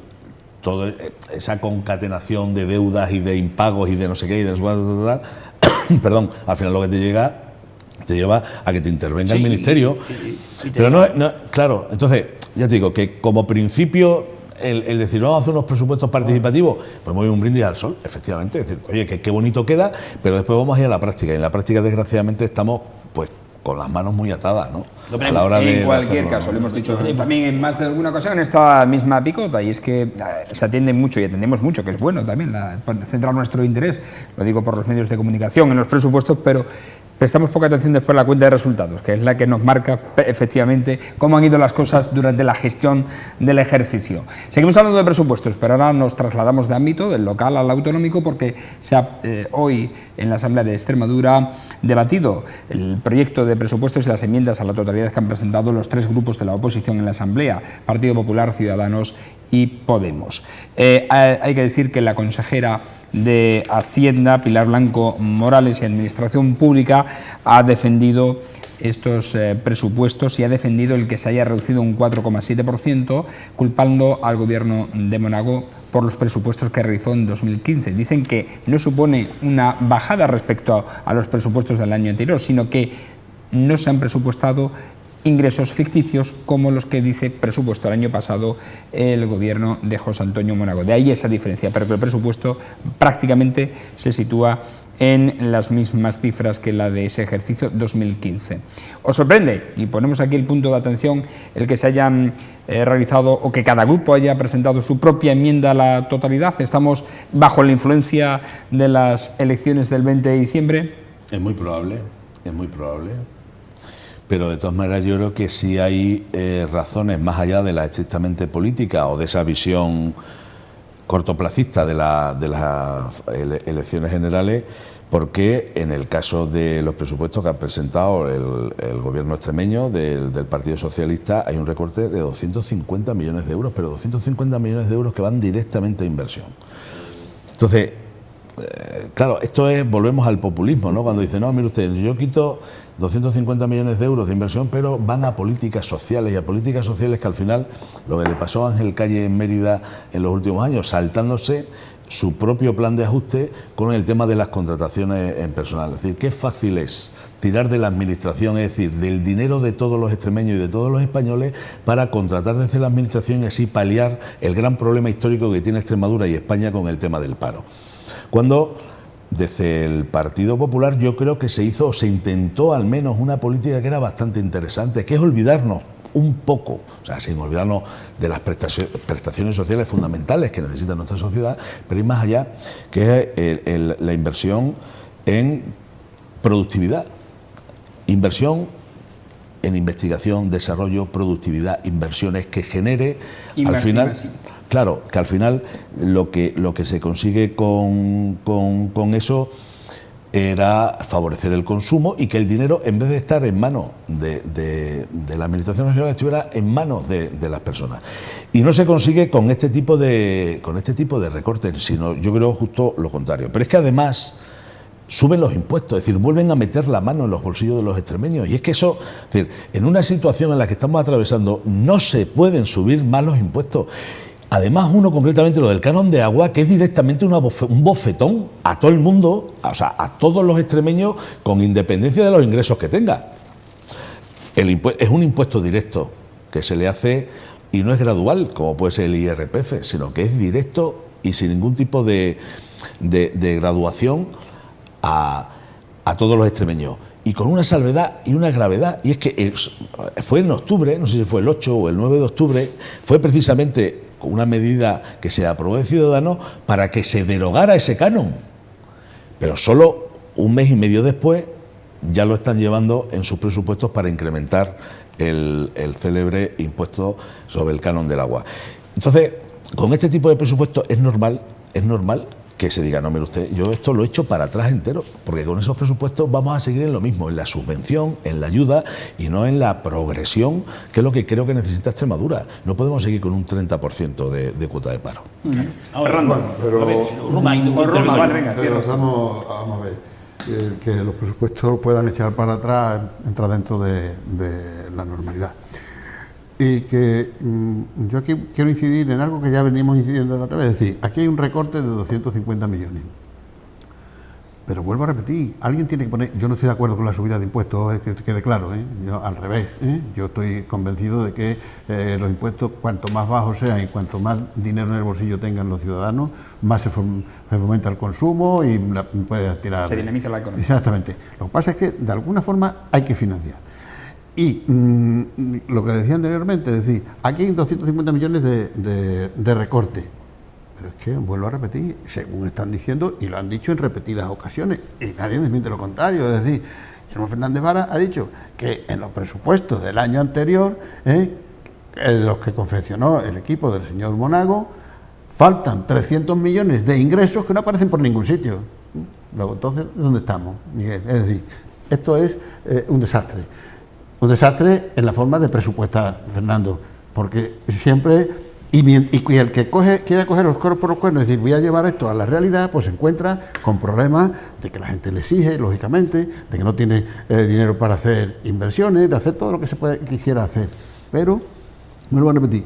toda esa concatenación de deudas y de impagos y de no sé qué y de perdón, al final lo que te lleva a que te intervenga el ministerio. Pero no, claro, entonces, ya te digo que como principio el decir vamos a hacer unos presupuestos participativos, pues muy un brindis al sol, efectivamente, es decir, oye, qué bonito queda, pero después vamos a ir a la práctica, y en la práctica desgraciadamente estamos pues con las manos muy atadas, ¿no? A la hora en cualquier caso, lo hemos dicho también en más de alguna ocasión en esta misma picota, y es que se atiende mucho y atendemos mucho, que es bueno también, centrar nuestro interés, lo digo por los medios de comunicación, en los presupuestos, pero prestamos poca atención después a la cuenta de resultados, que es la que nos marca efectivamente cómo han ido las cosas durante la gestión del ejercicio. Seguimos hablando de presupuestos, pero ahora nos trasladamos de ámbito, del local al autonómico, porque se ha hoy en la Asamblea de Extremadura debatido el proyecto de presupuestos y las enmiendas a la totalidad que han presentado los tres grupos de la oposición en la Asamblea, Partido Popular, Ciudadanos y Podemos. Hay que decir que la consejera de Hacienda, Pilar Blanco Morales, y Administración Pública ha defendido estos presupuestos y ha defendido el que se haya reducido un 4,7%, culpando al Gobierno de Monagó por los presupuestos que realizó en 2015. Dicen que no supone una bajada respecto a los presupuestos del año anterior, sino que no se han presupuestado ingresos ficticios como los que dice presupuesto el año pasado el gobierno de José Antonio Monagó. De ahí esa diferencia, pero que el presupuesto prácticamente se sitúa en las mismas cifras que la de ese ejercicio 2015. ¿Os sorprende? Y ponemos aquí el punto de atención, el que se hayan realizado o que cada grupo haya presentado su propia enmienda a la totalidad. ¿Estamos bajo la influencia de las elecciones del 20 de diciembre? Es muy probable, es muy probable. Pero de todas maneras yo creo que sí hay razones más allá de la estrictamente política o de esa visión cortoplacista de las elecciones generales, porque en el caso de los presupuestos que ha presentado el gobierno extremeño del Partido Socialista hay un recorte de 250 millones de euros, pero 250 millones de euros que van directamente a inversión. Entonces, claro, esto es, volvemos al populismo, ¿no? Cuando dice, no, mire usted, yo quito 250 millones de euros de inversión, pero van a políticas sociales, y a políticas sociales que al final, lo que le pasó a Ángel Calle en Mérida en los últimos años, saltándose su propio plan de ajuste con el tema de las contrataciones en personal. Es decir, qué fácil es tirar de la administración, es decir, del dinero de todos los extremeños y de todos los españoles para contratar desde la administración y así paliar el gran problema histórico que tiene Extremadura y España con el tema del paro. Cuando desde el Partido Popular yo creo que se hizo o se intentó al menos una política que era bastante interesante, que es olvidarnos un poco, o sea, sin olvidarnos de las prestaciones sociales fundamentales que necesita nuestra sociedad, pero ir más allá, que es la inversión en productividad, inversión en investigación, desarrollo, productividad, inversiones que genere al final... Claro, que al final lo que se consigue con eso era favorecer el consumo y que el dinero, en vez de estar en manos de la Administración Regional, estuviera en manos de las personas. Y no se consigue con este tipo de recortes, sino yo creo justo lo contrario. Pero es que además suben los impuestos, es decir, vuelven a meter la mano en los bolsillos de los extremeños. Y es que eso, es decir, en una situación en la que estamos atravesando, no se pueden subir más los impuestos. Además, uno concretamente, lo del canon de agua, que es directamente un bofetón a todo el mundo, o sea, a todos los extremeños, con independencia de los ingresos que tenga. Es un impuesto directo que se le hace, y no es gradual, como puede ser el IRPF, sino que es directo y sin ningún tipo de graduación a todos los extremeños. Y con una salvedad y una gravedad, y es que fue en octubre, no sé si fue el 8 o el 9 de octubre, fue precisamente con una medida que se aprobó de Ciudadanos para que se derogara ese canon. Pero solo un mes y medio después ya lo están llevando en sus presupuestos para incrementar el célebre impuesto sobre el canon del agua. Entonces, con este tipo de presupuestos es normal que se diga, no, mire usted, yo esto lo he hecho para atrás entero, porque con esos presupuestos vamos a seguir en lo mismo, en la subvención, en la ayuda y no en la progresión, que es lo que creo que necesita Extremadura. No podemos seguir con un 30% de cuota de paro. Ahora, Bueno, pero vamos a ver, que los presupuestos puedan echar para atrás entra dentro de la normalidad. Y que yo aquí quiero incidir en algo que ya venimos incidiendo la otra vez. Es decir, aquí hay un recorte de 250 millones. Pero vuelvo a repetir, alguien tiene que poner... Yo no estoy de acuerdo con la subida de impuestos, que quede claro, yo al revés. Yo estoy convencido de que los impuestos, cuanto más bajos sean y cuanto más dinero en el bolsillo tengan los ciudadanos, más se fomenta el consumo y puede tirar... Se dinamiza la economía. Exactamente. Lo que pasa es que, de alguna forma, hay que financiar. Y lo que decía anteriormente, es decir, aquí hay 250 millones de recorte. Pero es que, vuelvo a repetir, según están diciendo, y lo han dicho en repetidas ocasiones, y nadie desmiente lo contrario, es decir, Guillermo Fernández Vara ha dicho que en los presupuestos del año anterior, los que confeccionó el equipo del señor Monago, faltan 300 millones de ingresos que no aparecen por ningún sitio. Luego, entonces, ¿dónde estamos, Miguel? Es decir, esto es un desastre. Un desastre en la forma de presupuestar, Fernando, porque siempre... Y el que quiera coger los coros por los cuernos y decir, voy a llevar esto a la realidad, pues se encuentra con problemas de que la gente le exige, lógicamente, de que no tiene dinero para hacer inversiones, de hacer todo lo que quisiera hacer. Pero, vuelvo a repetir,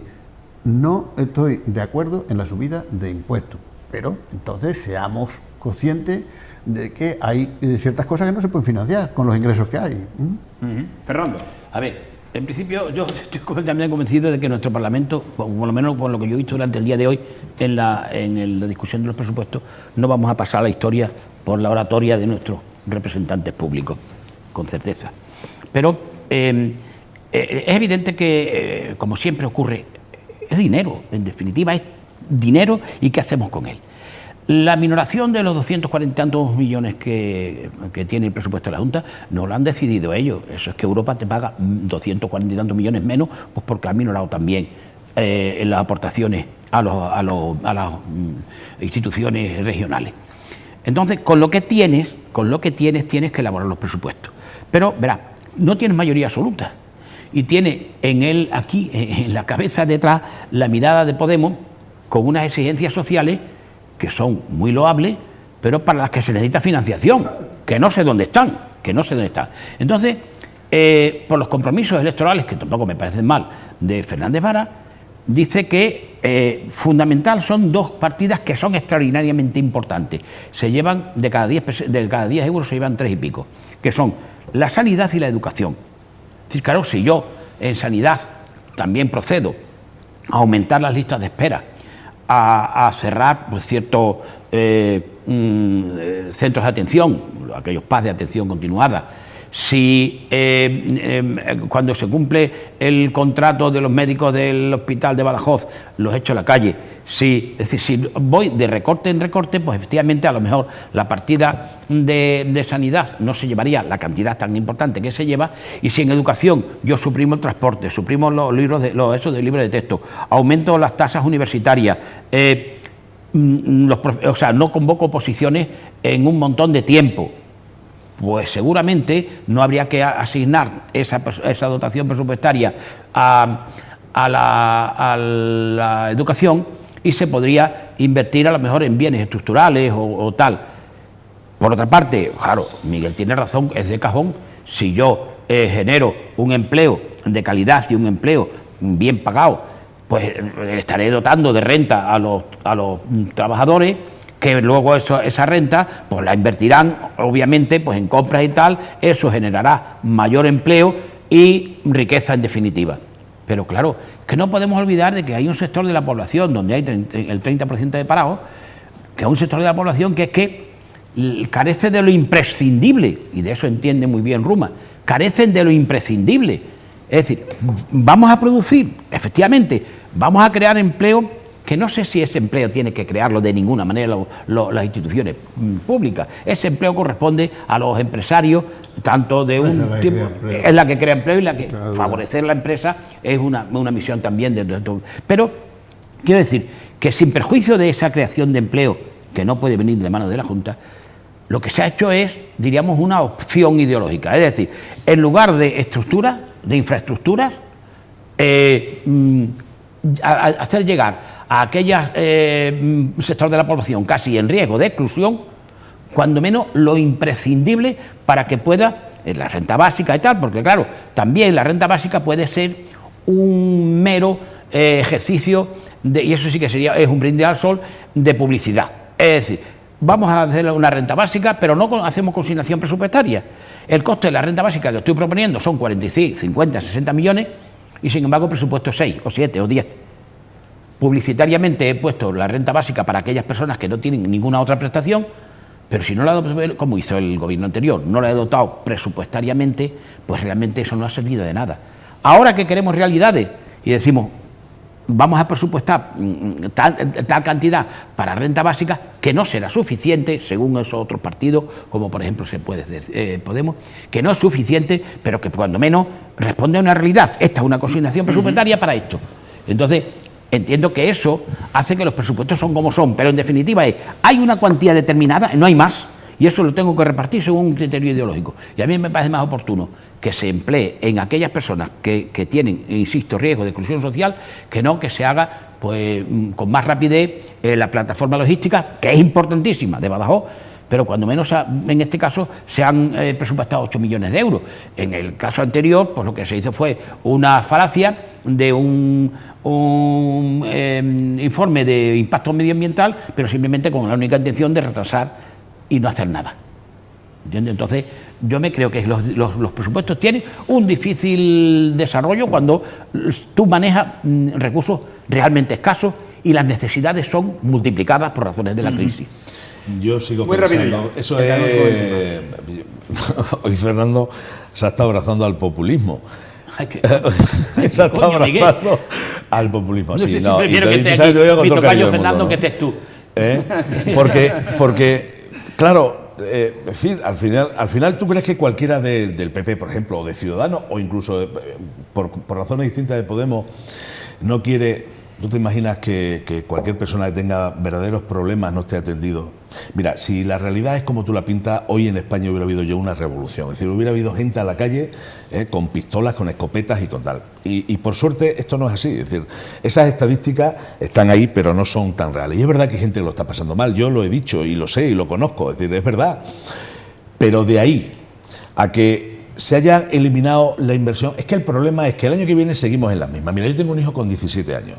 no estoy de acuerdo en la subida de impuestos, pero entonces seamos conscientes de que hay ciertas cosas que no se pueden financiar con los ingresos que hay. Fernando. A ver, en principio yo estoy completamente convencido de que nuestro Parlamento, por lo menos por lo que yo he visto durante el día de hoy en la discusión de los presupuestos, no vamos a pasar a la historia por la oratoria de nuestros representantes públicos, con certeza. Pero es evidente que, como siempre ocurre, es dinero, en definitiva es dinero, y ¿qué hacemos con él? La minoración de los 240 y tantos millones que tiene el presupuesto de la Junta no lo han decidido ellos. Eso es que Europa te paga 240 y tantos millones menos, pues porque ha minorado también en las aportaciones a las instituciones regionales. Entonces, con lo que tienes tienes que elaborar los presupuestos. Pero, verá, no tienes mayoría absoluta. Y tiene aquí, en la cabeza detrás, la mirada de Podemos con unas exigencias sociales que son muy loables, pero para las que se necesita financiación, que no sé dónde están, Entonces, por los compromisos electorales, que tampoco me parecen mal, de Fernández Vara, dice que fundamental son dos partidas que son extraordinariamente importantes. Se llevan, de cada 10 euros se llevan 3 y pico, que son la sanidad y la educación. Es decir, claro, si yo en sanidad también procedo a aumentar las listas de espera, a cerrar pues, ciertos centros de atención, aquellos PAS de atención continuada, si cuando se cumple el contrato de los médicos del hospital de Badajoz los echo a la calle, es decir, si voy de recorte en recorte, pues efectivamente a lo mejor la partida de sanidad no se llevaría la cantidad tan importante que se lleva, y si en educación yo suprimo el transporte, suprimo los libros de libros de texto, aumento las tasas universitarias, no convoco oposiciones en un montón de tiempo, pues seguramente no habría que asignar esa dotación presupuestaria a la educación, y se podría invertir a lo mejor en bienes estructurales o tal. Por otra parte, claro, Miguel tiene razón, es de cajón, si yo genero un empleo de calidad y un empleo bien pagado, pues estaré dotando de renta a los trabajadores, que luego esa renta pues la invertirán obviamente pues en compras y tal, eso generará mayor empleo y riqueza en definitiva. Pero claro, que no podemos olvidar de que hay un sector de la población donde hay el 30% de parados, que es un sector de la población que es que carece de lo imprescindible, y de eso entiende muy bien Ruma, carecen de lo imprescindible. Es decir, vamos a producir, efectivamente, vamos a crear empleo, que no sé si ese empleo tiene que crearlo de ninguna manera las instituciones públicas. Ese empleo corresponde a los empresarios, tanto de un tipo, es la que crea empleo, y la que favorecer la empresa es una misión también de todo. Pero quiero decir que sin perjuicio de esa creación de empleo, que no puede venir de manos de la Junta, lo que se ha hecho es, diríamos, una opción ideológica. Es decir, en lugar de estructuras, de infraestructuras, hacer llegar a aquellas sector de la población casi en riesgo de exclusión, cuando menos lo imprescindible para que pueda, la renta básica y tal, porque claro, también la renta básica puede ser un mero ejercicio, y eso sí que es un brindis al sol, de publicidad. Es decir, vamos a hacer una renta básica, pero no hacemos consignación presupuestaria. El coste de la renta básica que estoy proponiendo son 45, 50, 60 millones, y sin embargo presupuesto 6 o 7 o 10. Publicitariamente he puesto la renta básica para aquellas personas que no tienen ninguna otra prestación, pero si no la he, como hizo el gobierno anterior, no la he dotado presupuestariamente, pues realmente eso no ha servido de nada. Ahora que queremos realidades y decimos, vamos a presupuestar tal cantidad para renta básica, que no será suficiente, según esos otros partidos, como por ejemplo Podemos, que no es suficiente, pero que cuando menos responde a una realidad. Esta es una consignación presupuestaria para esto. Entonces, entiendo que eso hace que los presupuestos son como son, pero en definitiva hay una cuantía determinada, no hay más, y eso lo tengo que repartir según un criterio ideológico. Y a mí me parece más oportuno que se emplee en aquellas personas que tienen, insisto, riesgo de exclusión social, que no que se haga pues con más rapidez la plataforma logística, que es importantísima, de Badajoz, pero cuando menos en este caso se han presupuestado 8 millones de euros. En el caso anterior, pues lo que se hizo fue una falacia de un informe de impacto medioambiental, pero simplemente con la única intención de retrasar y no hacer nada. ¿Entiendes? Entonces, yo me creo que los presupuestos tienen un difícil desarrollo cuando tú manejas recursos realmente escasos y las necesidades son multiplicadas por razones de la crisis. Yo sigo pensando, eso es... Hoy Fernando se ha estado abrazando al populismo. Se ha estado abrazando al populismo. No sé sí, si no, prefiero que esté aquí mi tocayo Fernando, ¿no? Que estés tú. Porque claro, en fin, al final tú crees que cualquiera del PP, por ejemplo, o de Ciudadanos, o incluso por razones distintas de Podemos, no quiere... ¿Tú te imaginas que cualquier persona que tenga verdaderos problemas no esté atendido? Mira, si la realidad es como tú la pintas, hoy en España hubiera habido ya una revolución. Es decir, hubiera habido gente a la calle con pistolas, con escopetas y con tal. Y por suerte esto no es así. Es decir, esas estadísticas están ahí, pero no son tan reales. Y es verdad que hay gente que lo está pasando mal. Yo lo he dicho y lo sé y lo conozco. Es decir, es verdad. Pero de ahí a que se haya eliminado la inversión, es que el problema es que el año que viene seguimos en la misma. Mira, yo tengo un hijo con 17 años.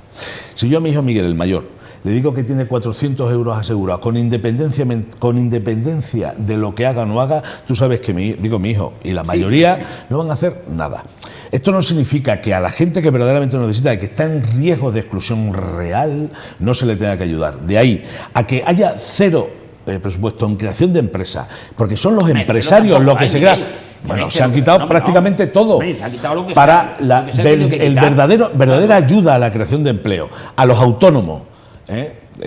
Si yo a mi hijo Miguel, el mayor, le digo que tiene 400 euros asegurados, con independencia de lo que haga o no haga, tú sabes que mi hijo y la mayoría no van a hacer nada. Esto no significa que a la gente que verdaderamente lo necesita, que está en riesgo de exclusión real, no se le tenga que ayudar. De ahí a que haya cero presupuesto en creación de empresas, porque son los empresarios los que se crean. Bueno, se han quitado prácticamente todo para verdadera ayuda a la creación de empleo, a los autónomos,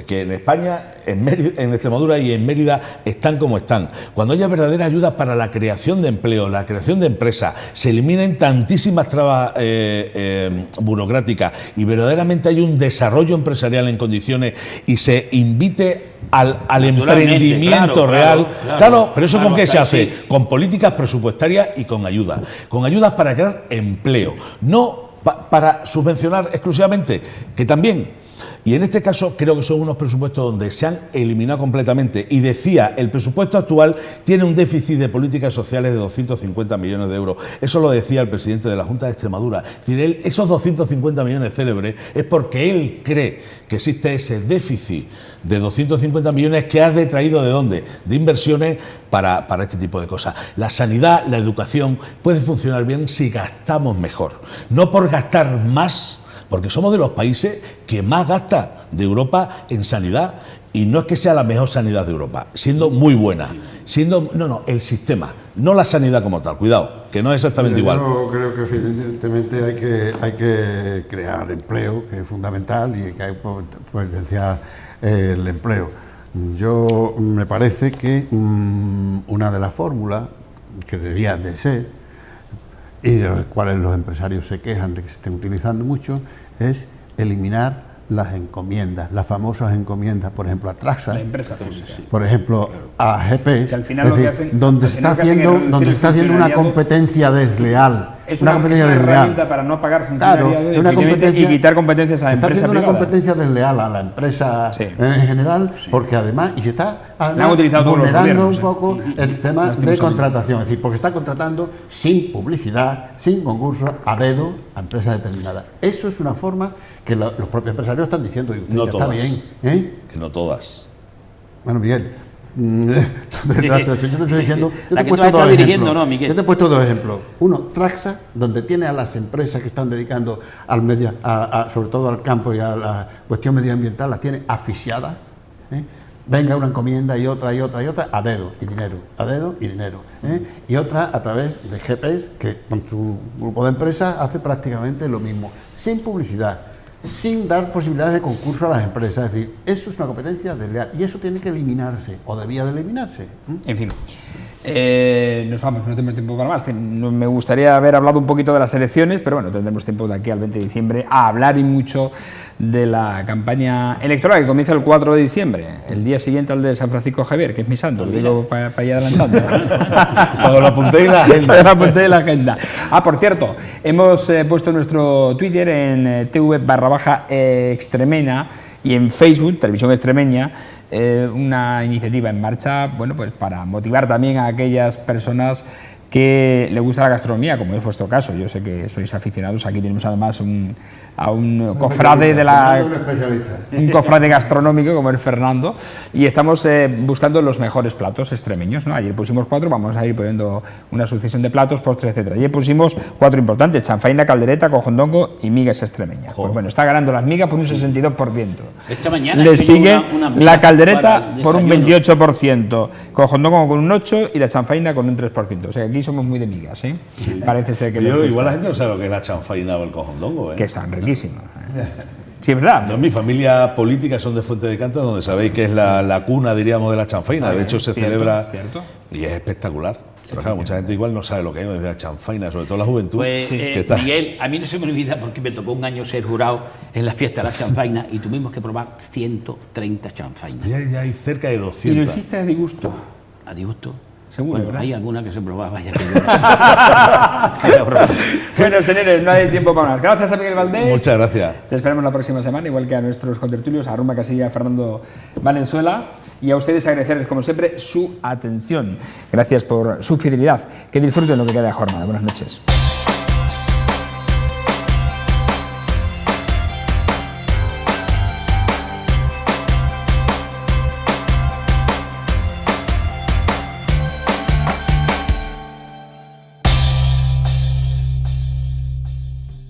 que en España, en Extremadura y en Mérida están como están. Cuando haya verdadera ayuda para la creación de empleo, la creación de empresas, se eliminen tantísimas trabas burocráticas y verdaderamente hay un desarrollo empresarial en condiciones y se invite al emprendimiento real. Claro, pero eso ¿con qué se hace? Con políticas presupuestarias y con ayudas. Con ayudas para crear empleo, no para subvencionar exclusivamente, que también. Y en este caso creo que son unos presupuestos donde se han eliminado completamente. Y decía, el presupuesto actual tiene un déficit de políticas sociales de 250 millones de euros. Eso lo decía el presidente de la Junta de Extremadura. Es decir, esos 250 millones célebres es porque él cree que existe ese déficit de 250 millones que ha detraído ¿de dónde? De inversiones para este tipo de cosas. La sanidad, la educación puede funcionar bien si gastamos mejor. No por gastar más, porque somos de los países que más gasta de Europa en sanidad, y no es que sea la mejor sanidad de Europa, siendo muy buena, el sistema, no la sanidad como tal, cuidado, que no es exactamente igual. Yo creo que evidentemente hay que crear empleo, que es fundamental, y que hay que potenciar el empleo. Yo me parece que una de las fórmulas que debía de ser, y de los cuales los empresarios se quejan de que se estén utilizando mucho, es eliminar las encomiendas, las famosas encomiendas, por ejemplo a Traxa, por ejemplo a GP, donde se está haciendo una competencia desleal Es una competencia desleal. herramienta para no pagar funcionariado Claro, es una efectivamente, competencia, y quitar competencias a la se está empresa haciendo privada. una competencia desleal a la empresa Sí. en general, porque además, y se está La han utilizado todos los vulnerando gobiernos, un poco el tema de Lastimosamente. contratación, es decir, porque está contratando sin publicidad, sin concurso, a dedo a empresas determinadas. Eso es una forma que los propios empresarios están diciendo, y usted No ya todas. está bien, ¿eh? Que no todas. Bueno, Miguel, yo te estoy diciendo, yo La te he que tú puesto has dos estado dirigiendo, ejemplos. ¿no, Miguel? Yo te he puesto dos ejemplos. Uno, Traxa, donde tiene a las empresas que están dedicando al medio, sobre todo al campo y a la cuestión medioambiental, las tiene asfixiadas. ¿eh? Venga una encomienda y otra y otra y otra, a dedo y dinero, a dedo y dinero. Y otra a través de GPS, que con su grupo de empresas hace prácticamente lo mismo, sin publicidad, sin dar posibilidades de concurso a las empresas. Es decir, eso es una competencia desleal y eso tiene que eliminarse, o debía de eliminarse. En fin. Nos vamos, no tenemos tiempo para más. Me gustaría haber hablado un poquito de las elecciones, pero bueno, tendremos tiempo de aquí al 20 de diciembre a hablar y mucho de la campaña electoral que comienza el 4 de diciembre, el día siguiente al de San Francisco Javier, que es mi santo, lo digo para ir adelantando. Cuando lo apunté en la agenda. Para apuntar en la agenda. Ah, por cierto, hemos puesto nuestro Twitter en TV_Extremena y en Facebook, Televisión Extremeña, una iniciativa en marcha, bueno, pues para motivar también a aquellas personas que le gusta la gastronomía, como es vuestro caso. Yo sé que sois aficionados. Aquí tenemos además a un cofrade de Un especialista. un cofrade gastronómico como es Fernando, y estamos buscando los mejores platos extremeños, ¿no? Ayer pusimos 4, vamos a ir poniendo una sucesión de platos, postres, etcétera. Ayer pusimos 4 importantes: chanfaina, caldereta, cojondongo y migas extremeñas. Pues bueno, está ganando las migas por un 62%. Esta mañana Le he hecho sigue una la miga caldereta para el por un desayuno. 28%, cojondongo con un 8% y la chanfaina con un 3%. O sea, aquí somos muy de migas, ¿eh? Parece ser que les Yo, gusta, igual la gente no sabe lo que es la chanfaina o el cojondongo. que están riquísimos. Sí, es verdad. No, en mi familia política son de Fuente de Canta, donde sabéis que es la cuna, diríamos, de la chanfaina. De hecho, se Cierto, celebra cierto. y es espectacular. Pero claro, mucha gente igual no sabe lo que es la chanfaina, sobre todo la juventud. Pues, que está- Miguel, a mí no se me olvida porque me tocó un año ser jurado en la fiesta de la chanfaina y tuvimos que probar 130 chanfainas. Ya hay cerca de Y lo 200. hiciste a disgusto. A disgusto. Seguro, Bueno, ¿verdad? hay alguna que se probaba ya. Bueno, señores, no hay tiempo para más. Gracias a Miguel Valdés. Muchas gracias. Te esperamos la próxima semana, igual que a nuestros contertulios, a Ruma Casilla, a Fernando Valenzuela, y a ustedes agradecerles, como siempre, su atención. Gracias por su fidelidad. Que disfruten lo que queda de jornada. Buenas noches.